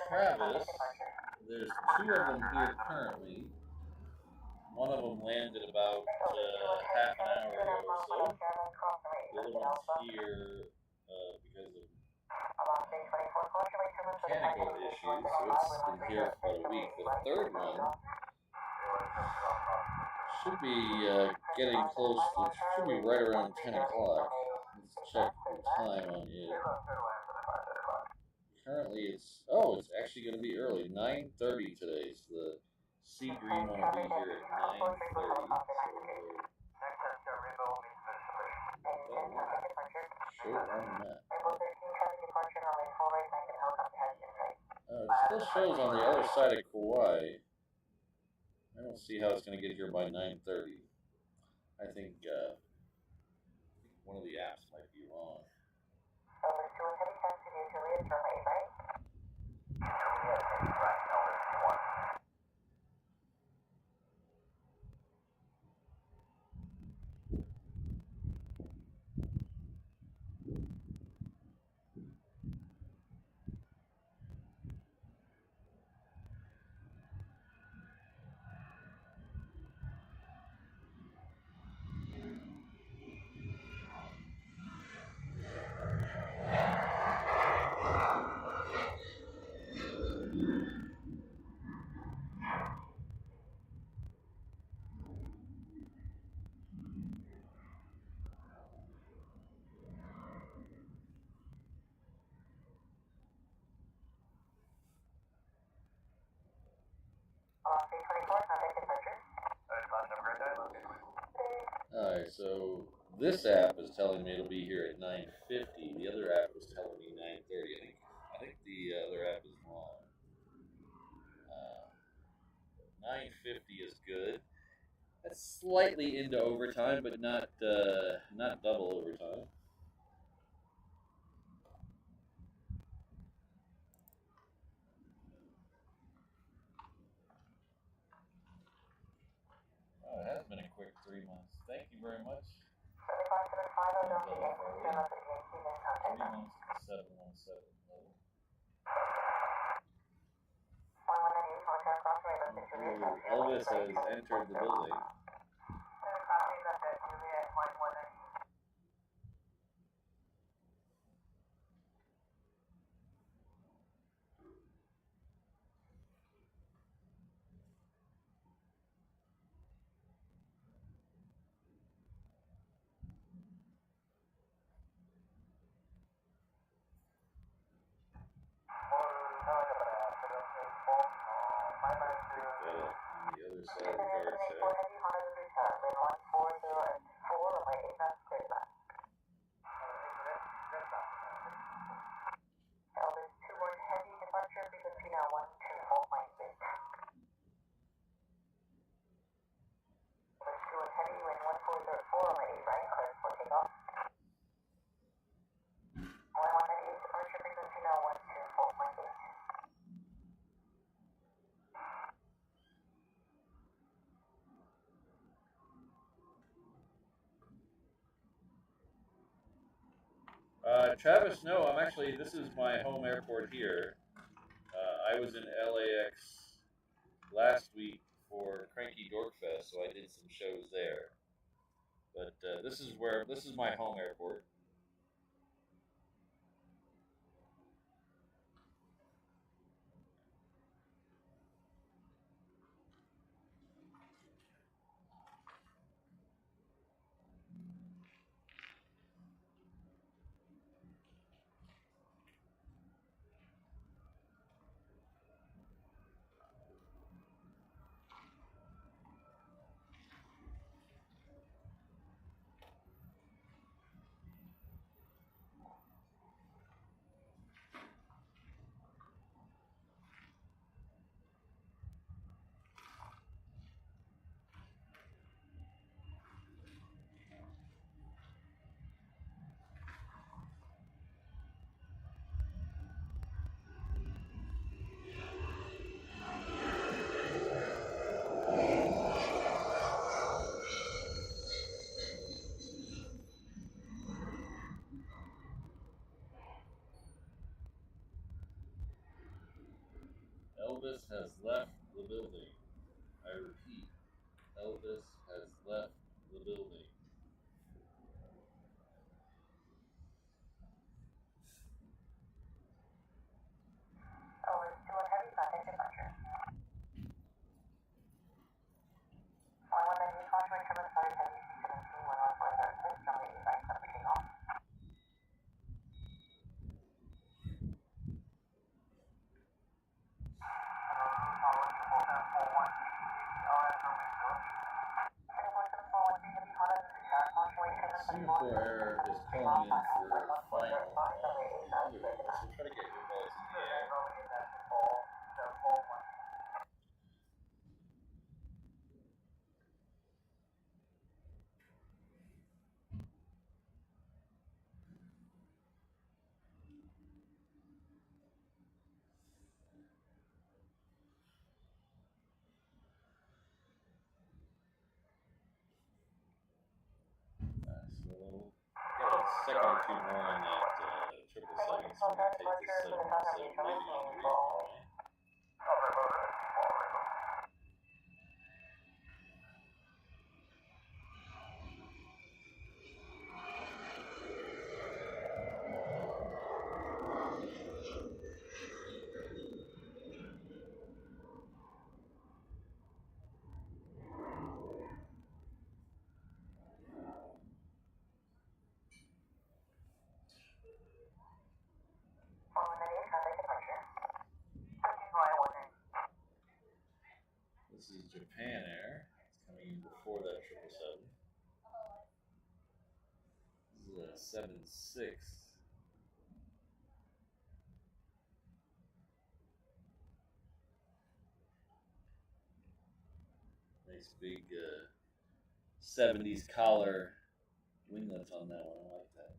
Travis, there's two of them here currently. One of them landed about half an hour ago or so. The other one's here because of mechanical issues, so it's been here for about a week. The third one should be getting close. It should be right around 10 o'clock. Let's check the time on it. Currently, it's actually going to be early, 9:30 today. So the sea green one will be here at 9:30. So short on that. It still shows on the other side of Kauai. I don't see how it's going to get here by 9:30. I think one of the apps might be wrong. Alright, so this app is telling me it'll be here at 9:50. The other app was telling me 9:30. I think the other app is wrong. 9:50 is good. That's slightly into overtime, but not double overtime. Oh, it has been a quick 3 months. Thank you very much. 3 months to 717 level. Elvis has entered the building. On the other side of the guard shack. Travis, no, this is my home airport here. I was in LAX last week for Cranky Dorkfest, so I did some shows there. But this is my home airport. Elvis has left the building. I repeat, Elvis has left the building. Over to a heavy traffic departure. 1190 Contour Trevor started heavy C17 1146 from the right side taking off. Singapore Air is calling in for final. So try to get your balls in the air. So got a second or two more on that 777, so we're going to take this 717 leaving on the resupply. This is Japan Air. It's coming in before that 777. This is a 76. Nice big 70s collar winglets on that one. I like that.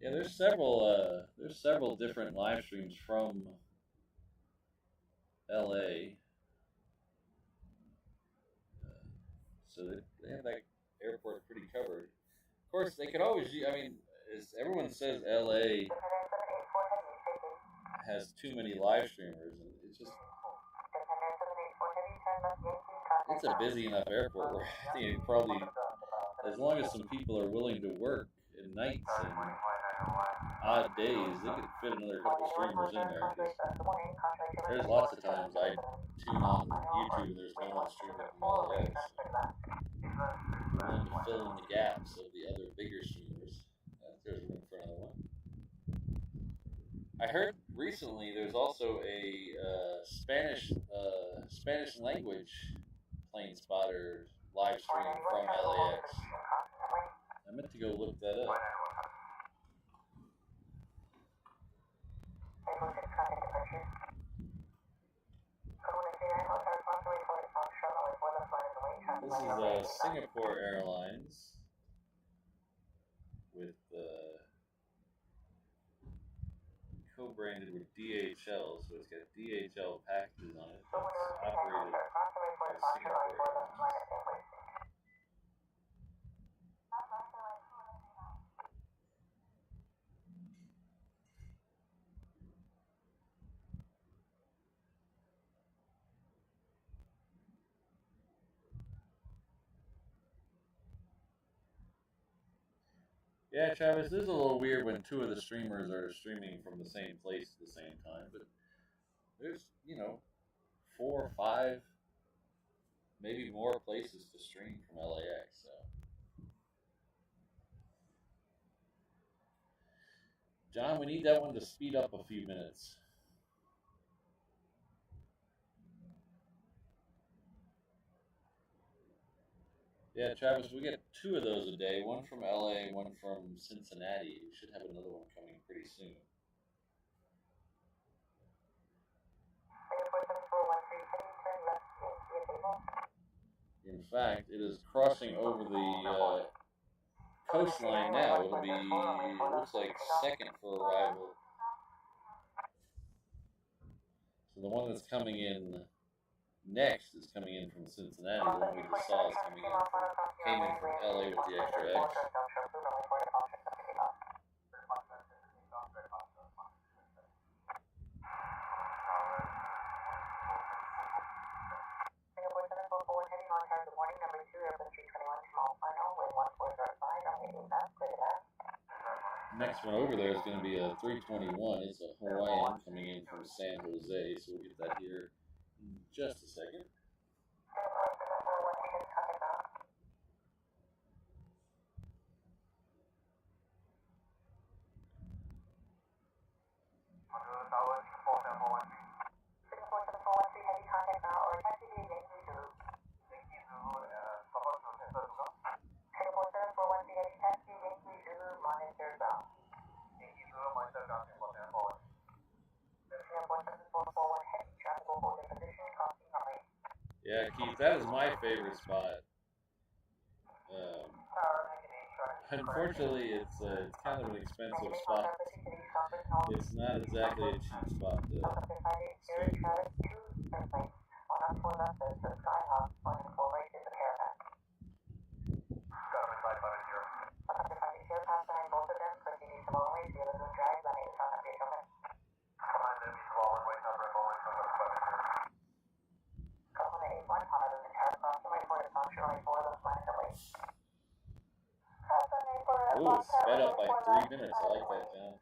Yeah, there's several different live streams from LA. So they have that airport pretty covered. Of course, they could always, I mean, as everyone says, LA has too many live streamers, and it's a busy enough airport where I think probably, as long as some people are willing to work at nights and odd days, they could fit another couple streamers in there. There's lots of times I tune on YouTube and there's no one streaming from LAX. Willing to fill in the gaps of the other bigger streamers. There's room for another one. I heard recently there's also a Spanish language plane spotter live stream from LAX. I meant to go look that up. This is Singapore Airlines with co-branded with DHL, so it's got DHL packages on it. It's operated by Singapore Airlines. Yeah, Travis, this is a little weird when two of the streamers are streaming from the same place at the same time, but there's, 4 or 5, maybe more places to stream from LAX, so. John, we need that one to speed up a few minutes. Yeah, Travis, we get 2 of those a day, one from LA, one from Cincinnati. We should have another one coming pretty soon. In fact, it is crossing over the coastline now. It'll be, it looks like, second for arrival. So the one that's coming in next is coming in from Cincinnati. The one we just saw is came in from LA with the extra edge. Next one over there is going to be a 321. It's a Hawaiian coming in from San Jose, so we'll get that here in just a second. Yeah, Keith, that is my favorite spot. Unfortunately, it's kind of an expensive spot. It's not exactly a cheap spot to swim. Ooh, it's sped up by 3 minutes. I like that, John.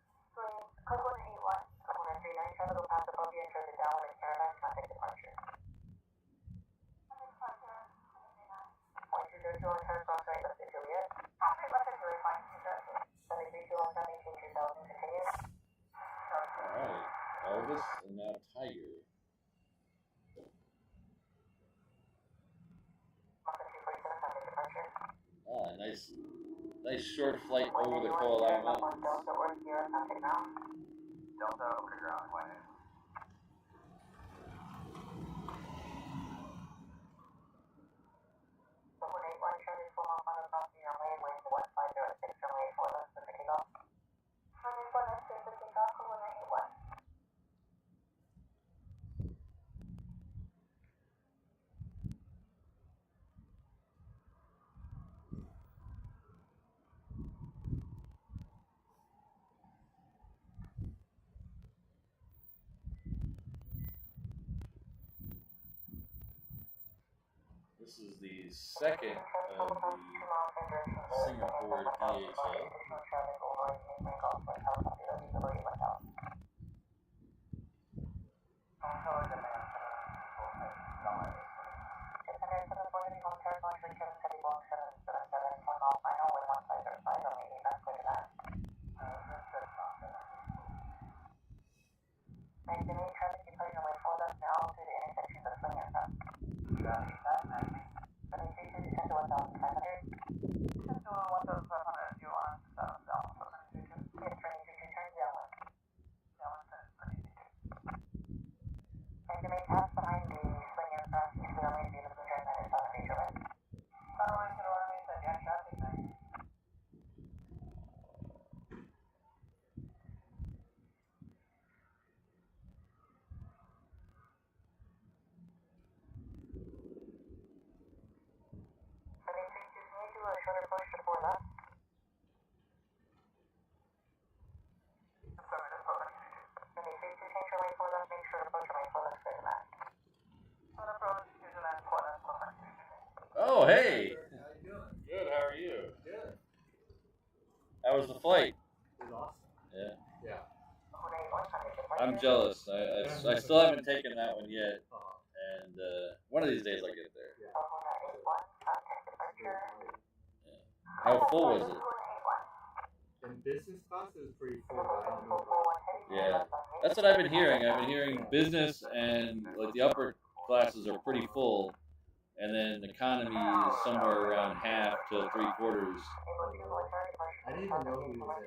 Alright, Elvis and now Tiger. Ah, nice short flight over the Koala Mountains. Delta over ground, This is the second of the Singapore DHL. Oh, hey! How you doing? Good, how are you? Good. How was the flight? It was awesome. Yeah. Yeah. I'm jealous. I still haven't taken that one yet. And one of these days I'll get there. Yeah. How full was it? And business class is pretty full, but I don't know about. Yeah. That's what I've been hearing. I've been hearing business and like the upper classes are pretty full. And then economy is somewhere around half to 3/4. I didn't even know he was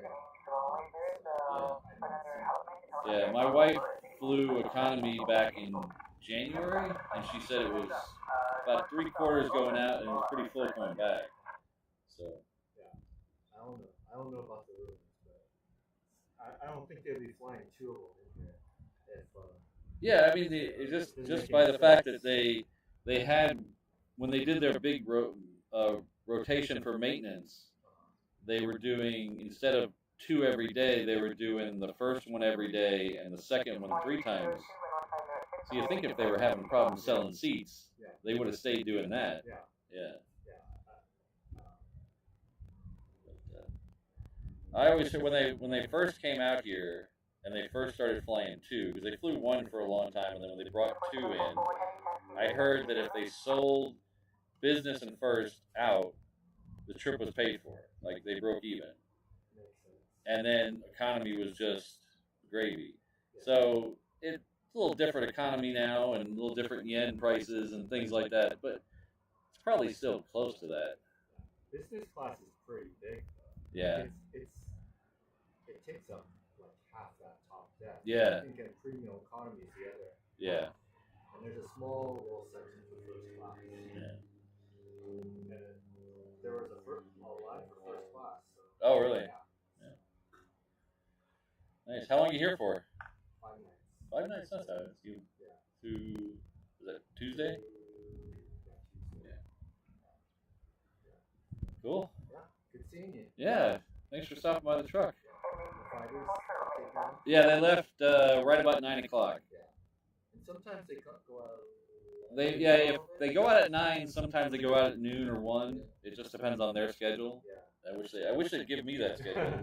in. Yeah, my wife flew economy back in January, and she said it was about 3/4 going out, and it was pretty full coming back. So. Yeah. I don't know. I don't know about the rooms, but I don't think they'll be flying two of them in here if Yeah, I mean, just by the fact that they had when they did their big rotation for maintenance, they were doing instead of two every day, they were doing the first one every day and the second one 3 times. So you think if they were having problems selling seats, they would have stayed doing that. Yeah. I always said when they first came out here and they first started flying two, because they flew one for a long time, and then when they brought two in, I heard that if they sold business and first out, the trip was paid for. Like they broke even, and then economy was just gravy. So it's a little different economy now, and a little different yen prices and things like that. But it's probably still close to that. Business class is pretty big though. Yeah. It takes up like half that top deck. Yeah. I think in premium economy is the other. Yeah. And there's a small little section for first class. Yeah. And there was a line for first class. So, oh, really? Yeah. Nice. How long are you here for? 5 nights. 5 nights. That's how it's you. Is that Tuesday? Yeah. Cool. Yeah. Good seeing you. Yeah. Thanks for stopping by the truck. The fighters, they gone? Yeah, they left right about 9 o'clock. Yeah. And sometimes they go out. If they go out at 9, sometimes they go out at noon or 1. It just depends on their schedule. Yeah. I wish they'd give me that schedule.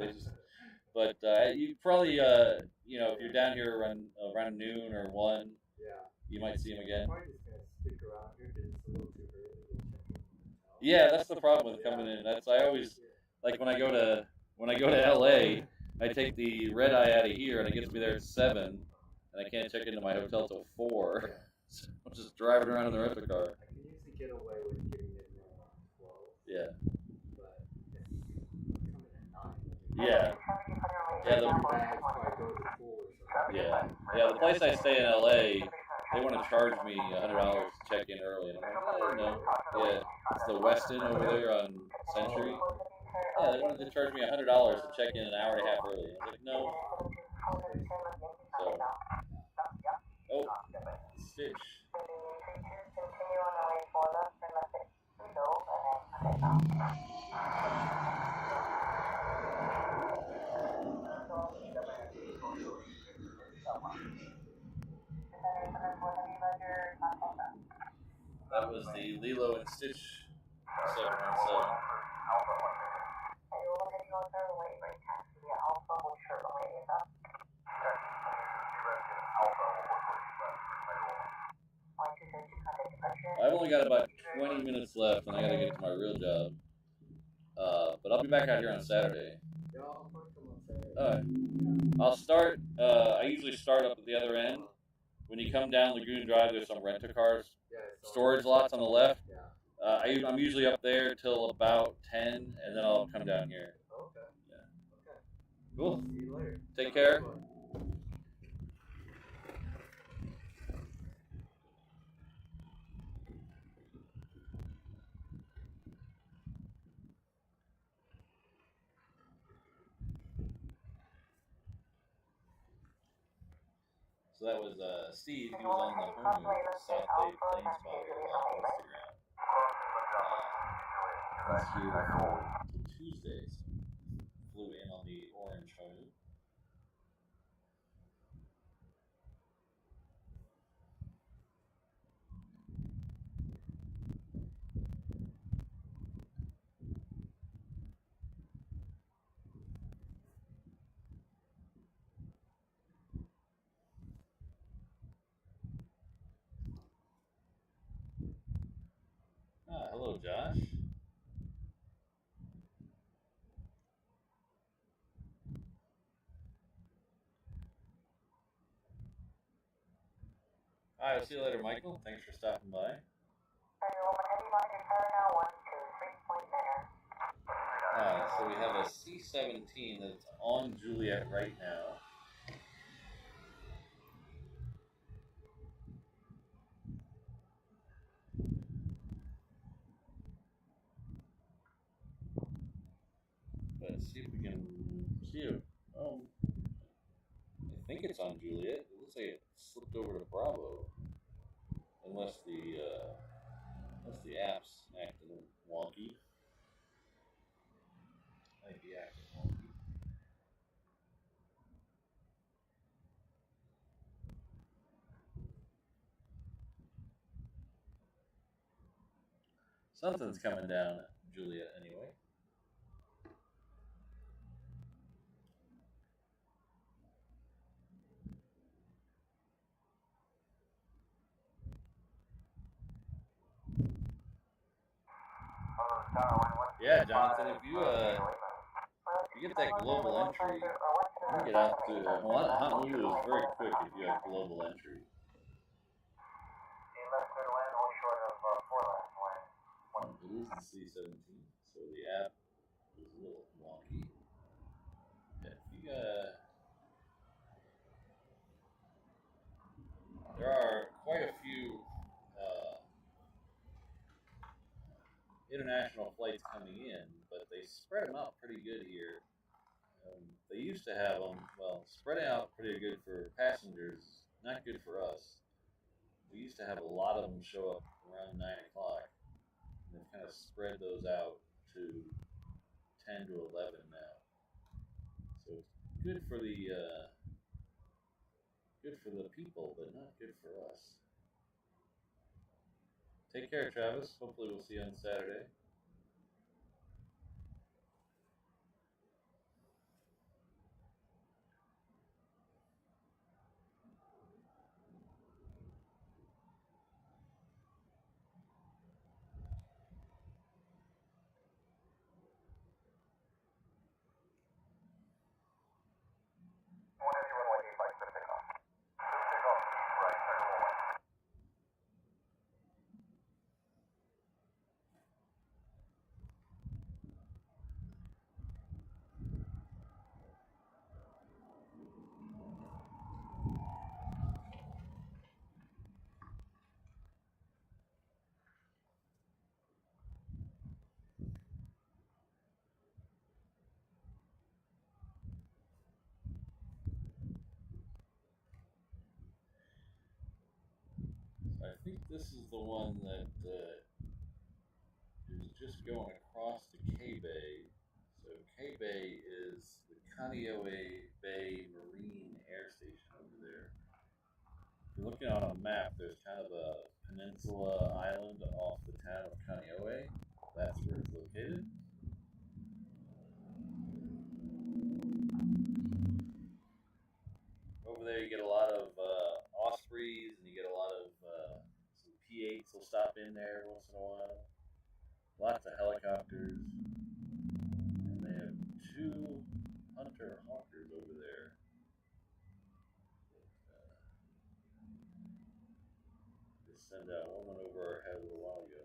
But you probably if you're down here around noon or 1, you might see them again. Probably just gonna stick around here because it's a little too early. Yeah, that's the problem with coming in. I always like when I go to LA, I take the red eye out of here and it gets me there at 7, and I can't check into my hotel till 4. So I'm just driving around in the rental car. I can usually get away with getting in there around 12. Yeah. But if you come in at 9. Yeah. Yeah. Your bags might go to the pool or something. Yeah. The place I stay in LA, they want to charge me $100 to check in early, and I'm like, no. Yeah. It's the Westin over there on Century. Yeah, they wanted to charge me $100 to check in an hour and a half early. I was like, no. So. Oh, Stitch. That was the Lilo and Stitch 717. I've only got about 20 minutes left, and I gotta get to my real job. But I'll be back out here on Saturday. I'll start. I usually start up at the other end. When you come down Lagoon Drive, there's some rent-a-cars storage lots on the left. I'm usually up there till about 10, and then I'll come down here. Okay. Yeah. Cool. See you later. Take care. So that was Steve. He was on the Herman South Bay Planespotting on Instagram. Last year for Tuesdays. Flew in on the orange Herman. Hello, Josh. All right, see you later, Michael. Thanks for stopping by. So we have a C-17 that's on Juliet right now. Let's see if we can see it. I think it's on Juliet. It looks like it's slipped over to Bravo, unless the app's acting wonky. Might be acting wonky. Something's coming down, Julia, anyway. Yeah, Jonathan, if you get that global entry, you can get out to Honolulu is very quick if you have global entry. It is the C-17, so the app is a little wonky. Yeah, if you there are quite a few international flights coming in, but they spread them out pretty good here. They used to have them, well, spreading out pretty good for passengers, not good for us. We used to have a lot of them show up around 9 o'clock. And they've kind of spread those out to 10 to 11 now. So it's good for the people, but not good for us. Take care, Travis. Hopefully we'll see you on Saturday. I think this is the one that is just going across to K-Bay. So K-Bay is the Kaneohe Bay Marine Air Station over there. If you're looking on a map, there's kind of a peninsula island off the town of Kaneohe. That's where it's located. Over there you get a lot of Ospreys, and you get a lot of some P-8s will stop in there once in a while. Lots of helicopters. And they have 2 Hunter Hawkers over there. They sent out one over our head a little while ago.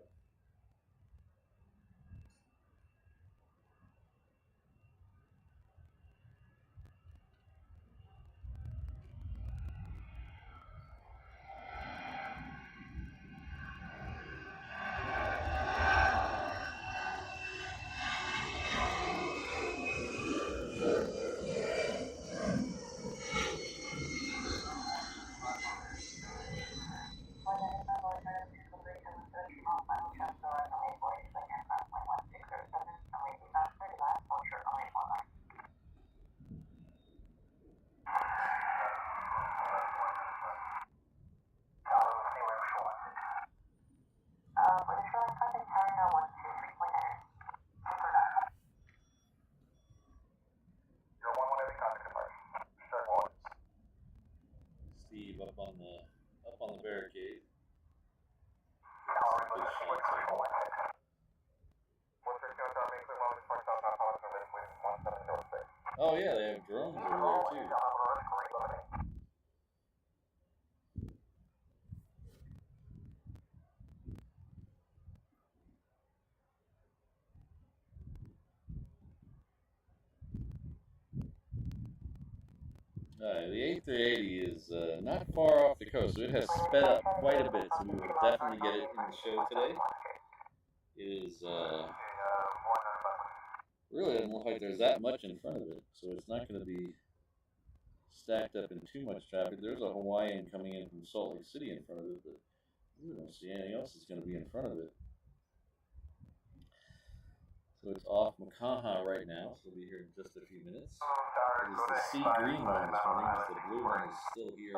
Steve up on the barricade. Some good shots of him. Oh yeah, they have drones over there too. The A380 is not far off the coast, so it has sped up quite a bit, so we will definitely get it in the show today. It is really doesn't look like there's that much in front of it, so it's not going to be stacked up in too much traffic. There's a Hawaiian coming in from Salt Lake City in front of it, but we don't see anything else that's going to be in front of it. So it's off Makaha right now, so we'll be here in just a few minutes. It is the sea green one this morning, because the blue one is still here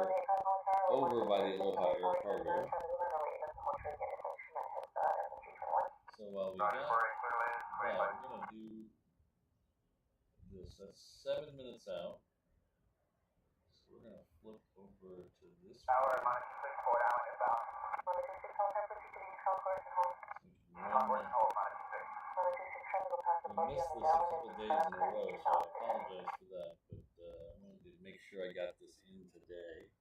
over by the Aloha Air Cargo. So while we got that, we're going to do this. That's 7 minutes out. So we're going to flip over to this one. We missed this a couple days in a row, so I apologize for that, but I wanted to make sure I got this in today.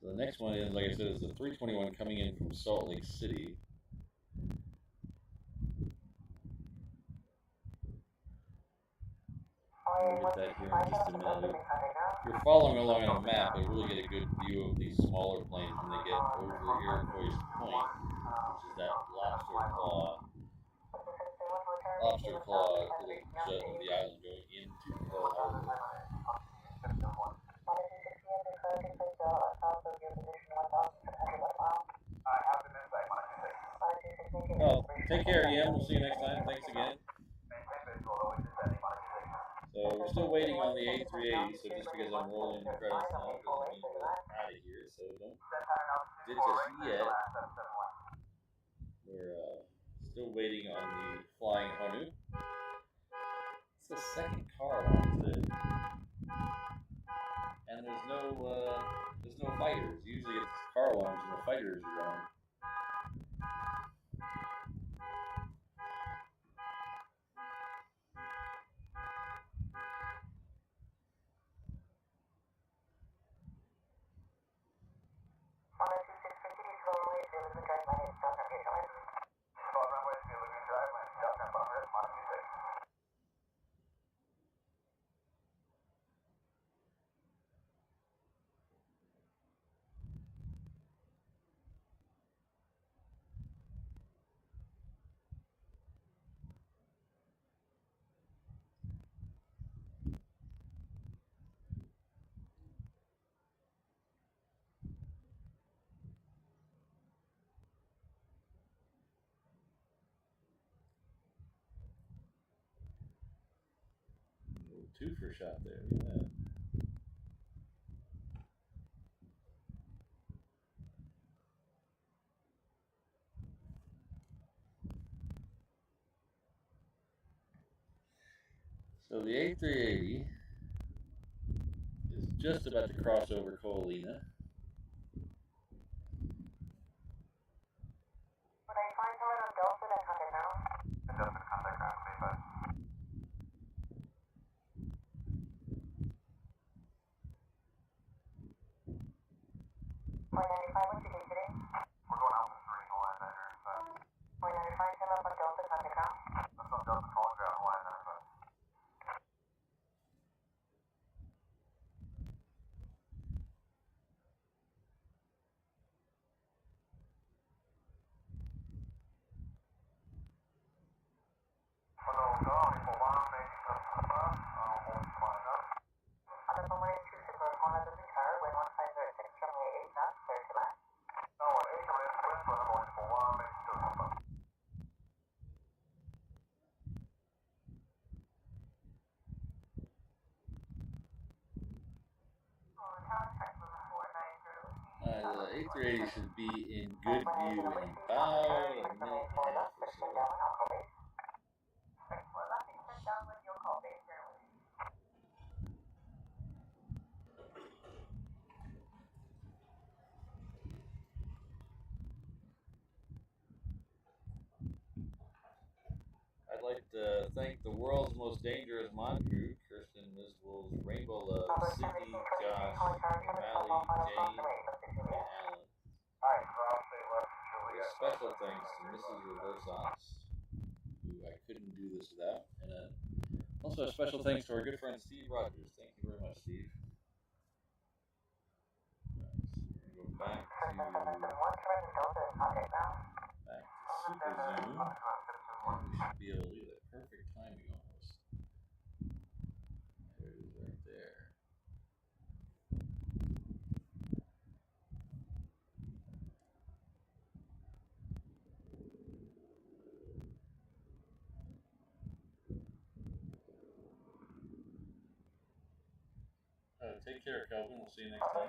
So the next one is, like I said, is the 321 coming in from Salt Lake City. We'll get that here in just a minute. If you're following along on the map, you'll really get a good view of these smaller planes when they get over Iroquois Point, which is that lobster claw little jut of the island going into Pearl Harbor. Well, take care, Ian. We'll see you next time. Thanks again. So we're still waiting on the A380, so just because I'm rolling the credits now doesn't mean we're out of here, so don't ditch us yet. We're still waiting on the flying Honu. It's the second car line today. And there's no fighters. Usually it's car alarms and the fighters are on. Two for shot there. Yeah. So the A380 is just about to cross over Koalina. The A380 should be in good view in about a minute and a half or so. I'd like to thank the world's most dangerous mod crew, Kirsten, Ms. Wolves, Rainbow Love, Sydney, Josh, O'Malley, Jane, and Alan. With special thanks to Mrs. Reverse Ops, who I couldn't do this without, and also a special thanks to our good friend Steve Rogers. Thank you very much, Steve. Right, so we're going to go back to super zoom, and we should be able to do that. Perfect timing almost. There it is right there. Take care, Kelvin. We'll see you next time.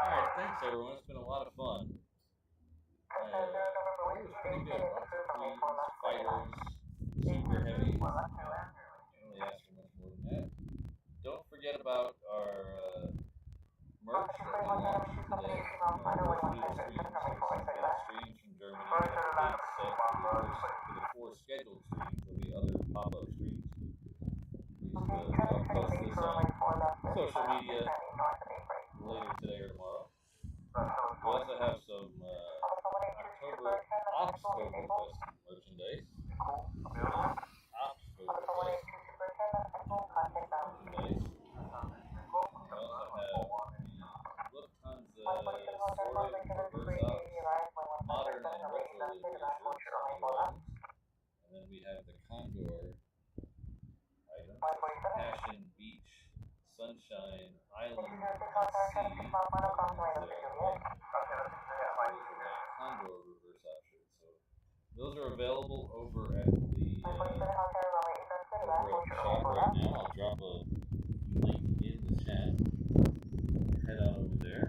Alright, thanks everyone. It's been a lot of fun. It was pretty good. Lots of queens, fighters, super heavies. Can't really ask for much more than that. Don't forget about our merch that we launched today. Our first new streams. Streams from Germany. We have a big set for the 4 scheduled streams. There'll be other pop-up streams. Please I'll post this on social media later today or tomorrow. We also have some October Opsfest merchandise. Opsfest merchandise. We also have the Lufthansa Sorted Reverse Ops Modern and Retro Livery shirts. And then we have the Condor items. Passion, Beach, Sunshine, Island, and Sea. Condor reverse op shirts. So those are available over at the shop right now. I'll drop a link in the chat. Head on over there.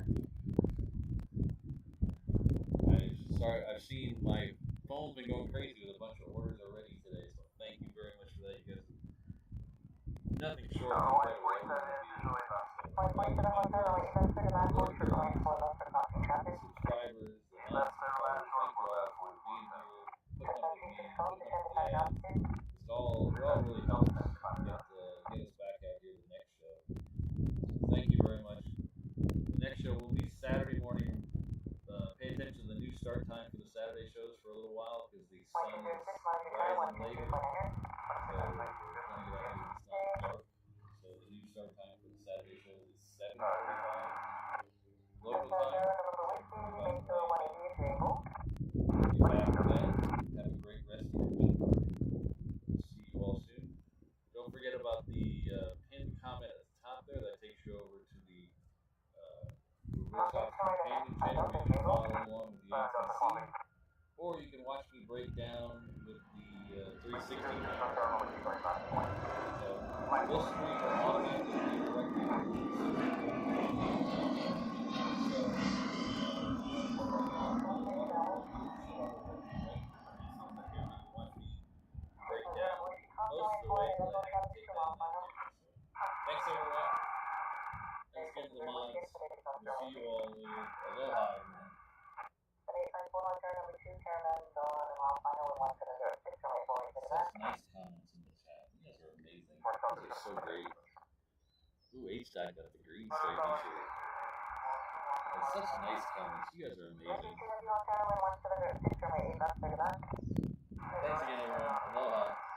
I've seen my phone's been going crazy with a bunch of orders already today, so thank you very much for that. You guys, nothing short of incredible. Subscribers, the non-subscribers, thank you all for being here, putting up with me, putting up with the ads. It all really helps get us back out here to the next show. Thank you very much. The next show will be Saturday morning. Pay attention to the new start time for the Saturday shows for a little while because the sun is rising later. So we're trying to get out here when it's not dark. So the new start time for the Saturday show is 7:45 local time. 7:45 Miami. Get back to that. Have a great rest of your week. See you all soon. Don't forget about the pinned comment at the top there. That takes you over to the Reverse Ops companion channel where you can follow along with the ATC. Or you can watch me break down with the 360 camera. So this stream will automatically redirect you to thanks everyone. Thanks again to the mods. We'll see you all later. Aloha everyone. Such nice comments in the chat. You guys are amazing. You guys are so great. Ooh, H-Dot got the green stripe t-shirt. such nice comments. You guys are amazing. Thanks again, everyone. Aloha.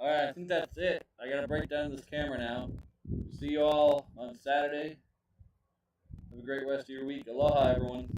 Alright, I think that's it. I gotta break down this camera now. See you all on Saturday. Have a great rest of your week. Aloha, everyone.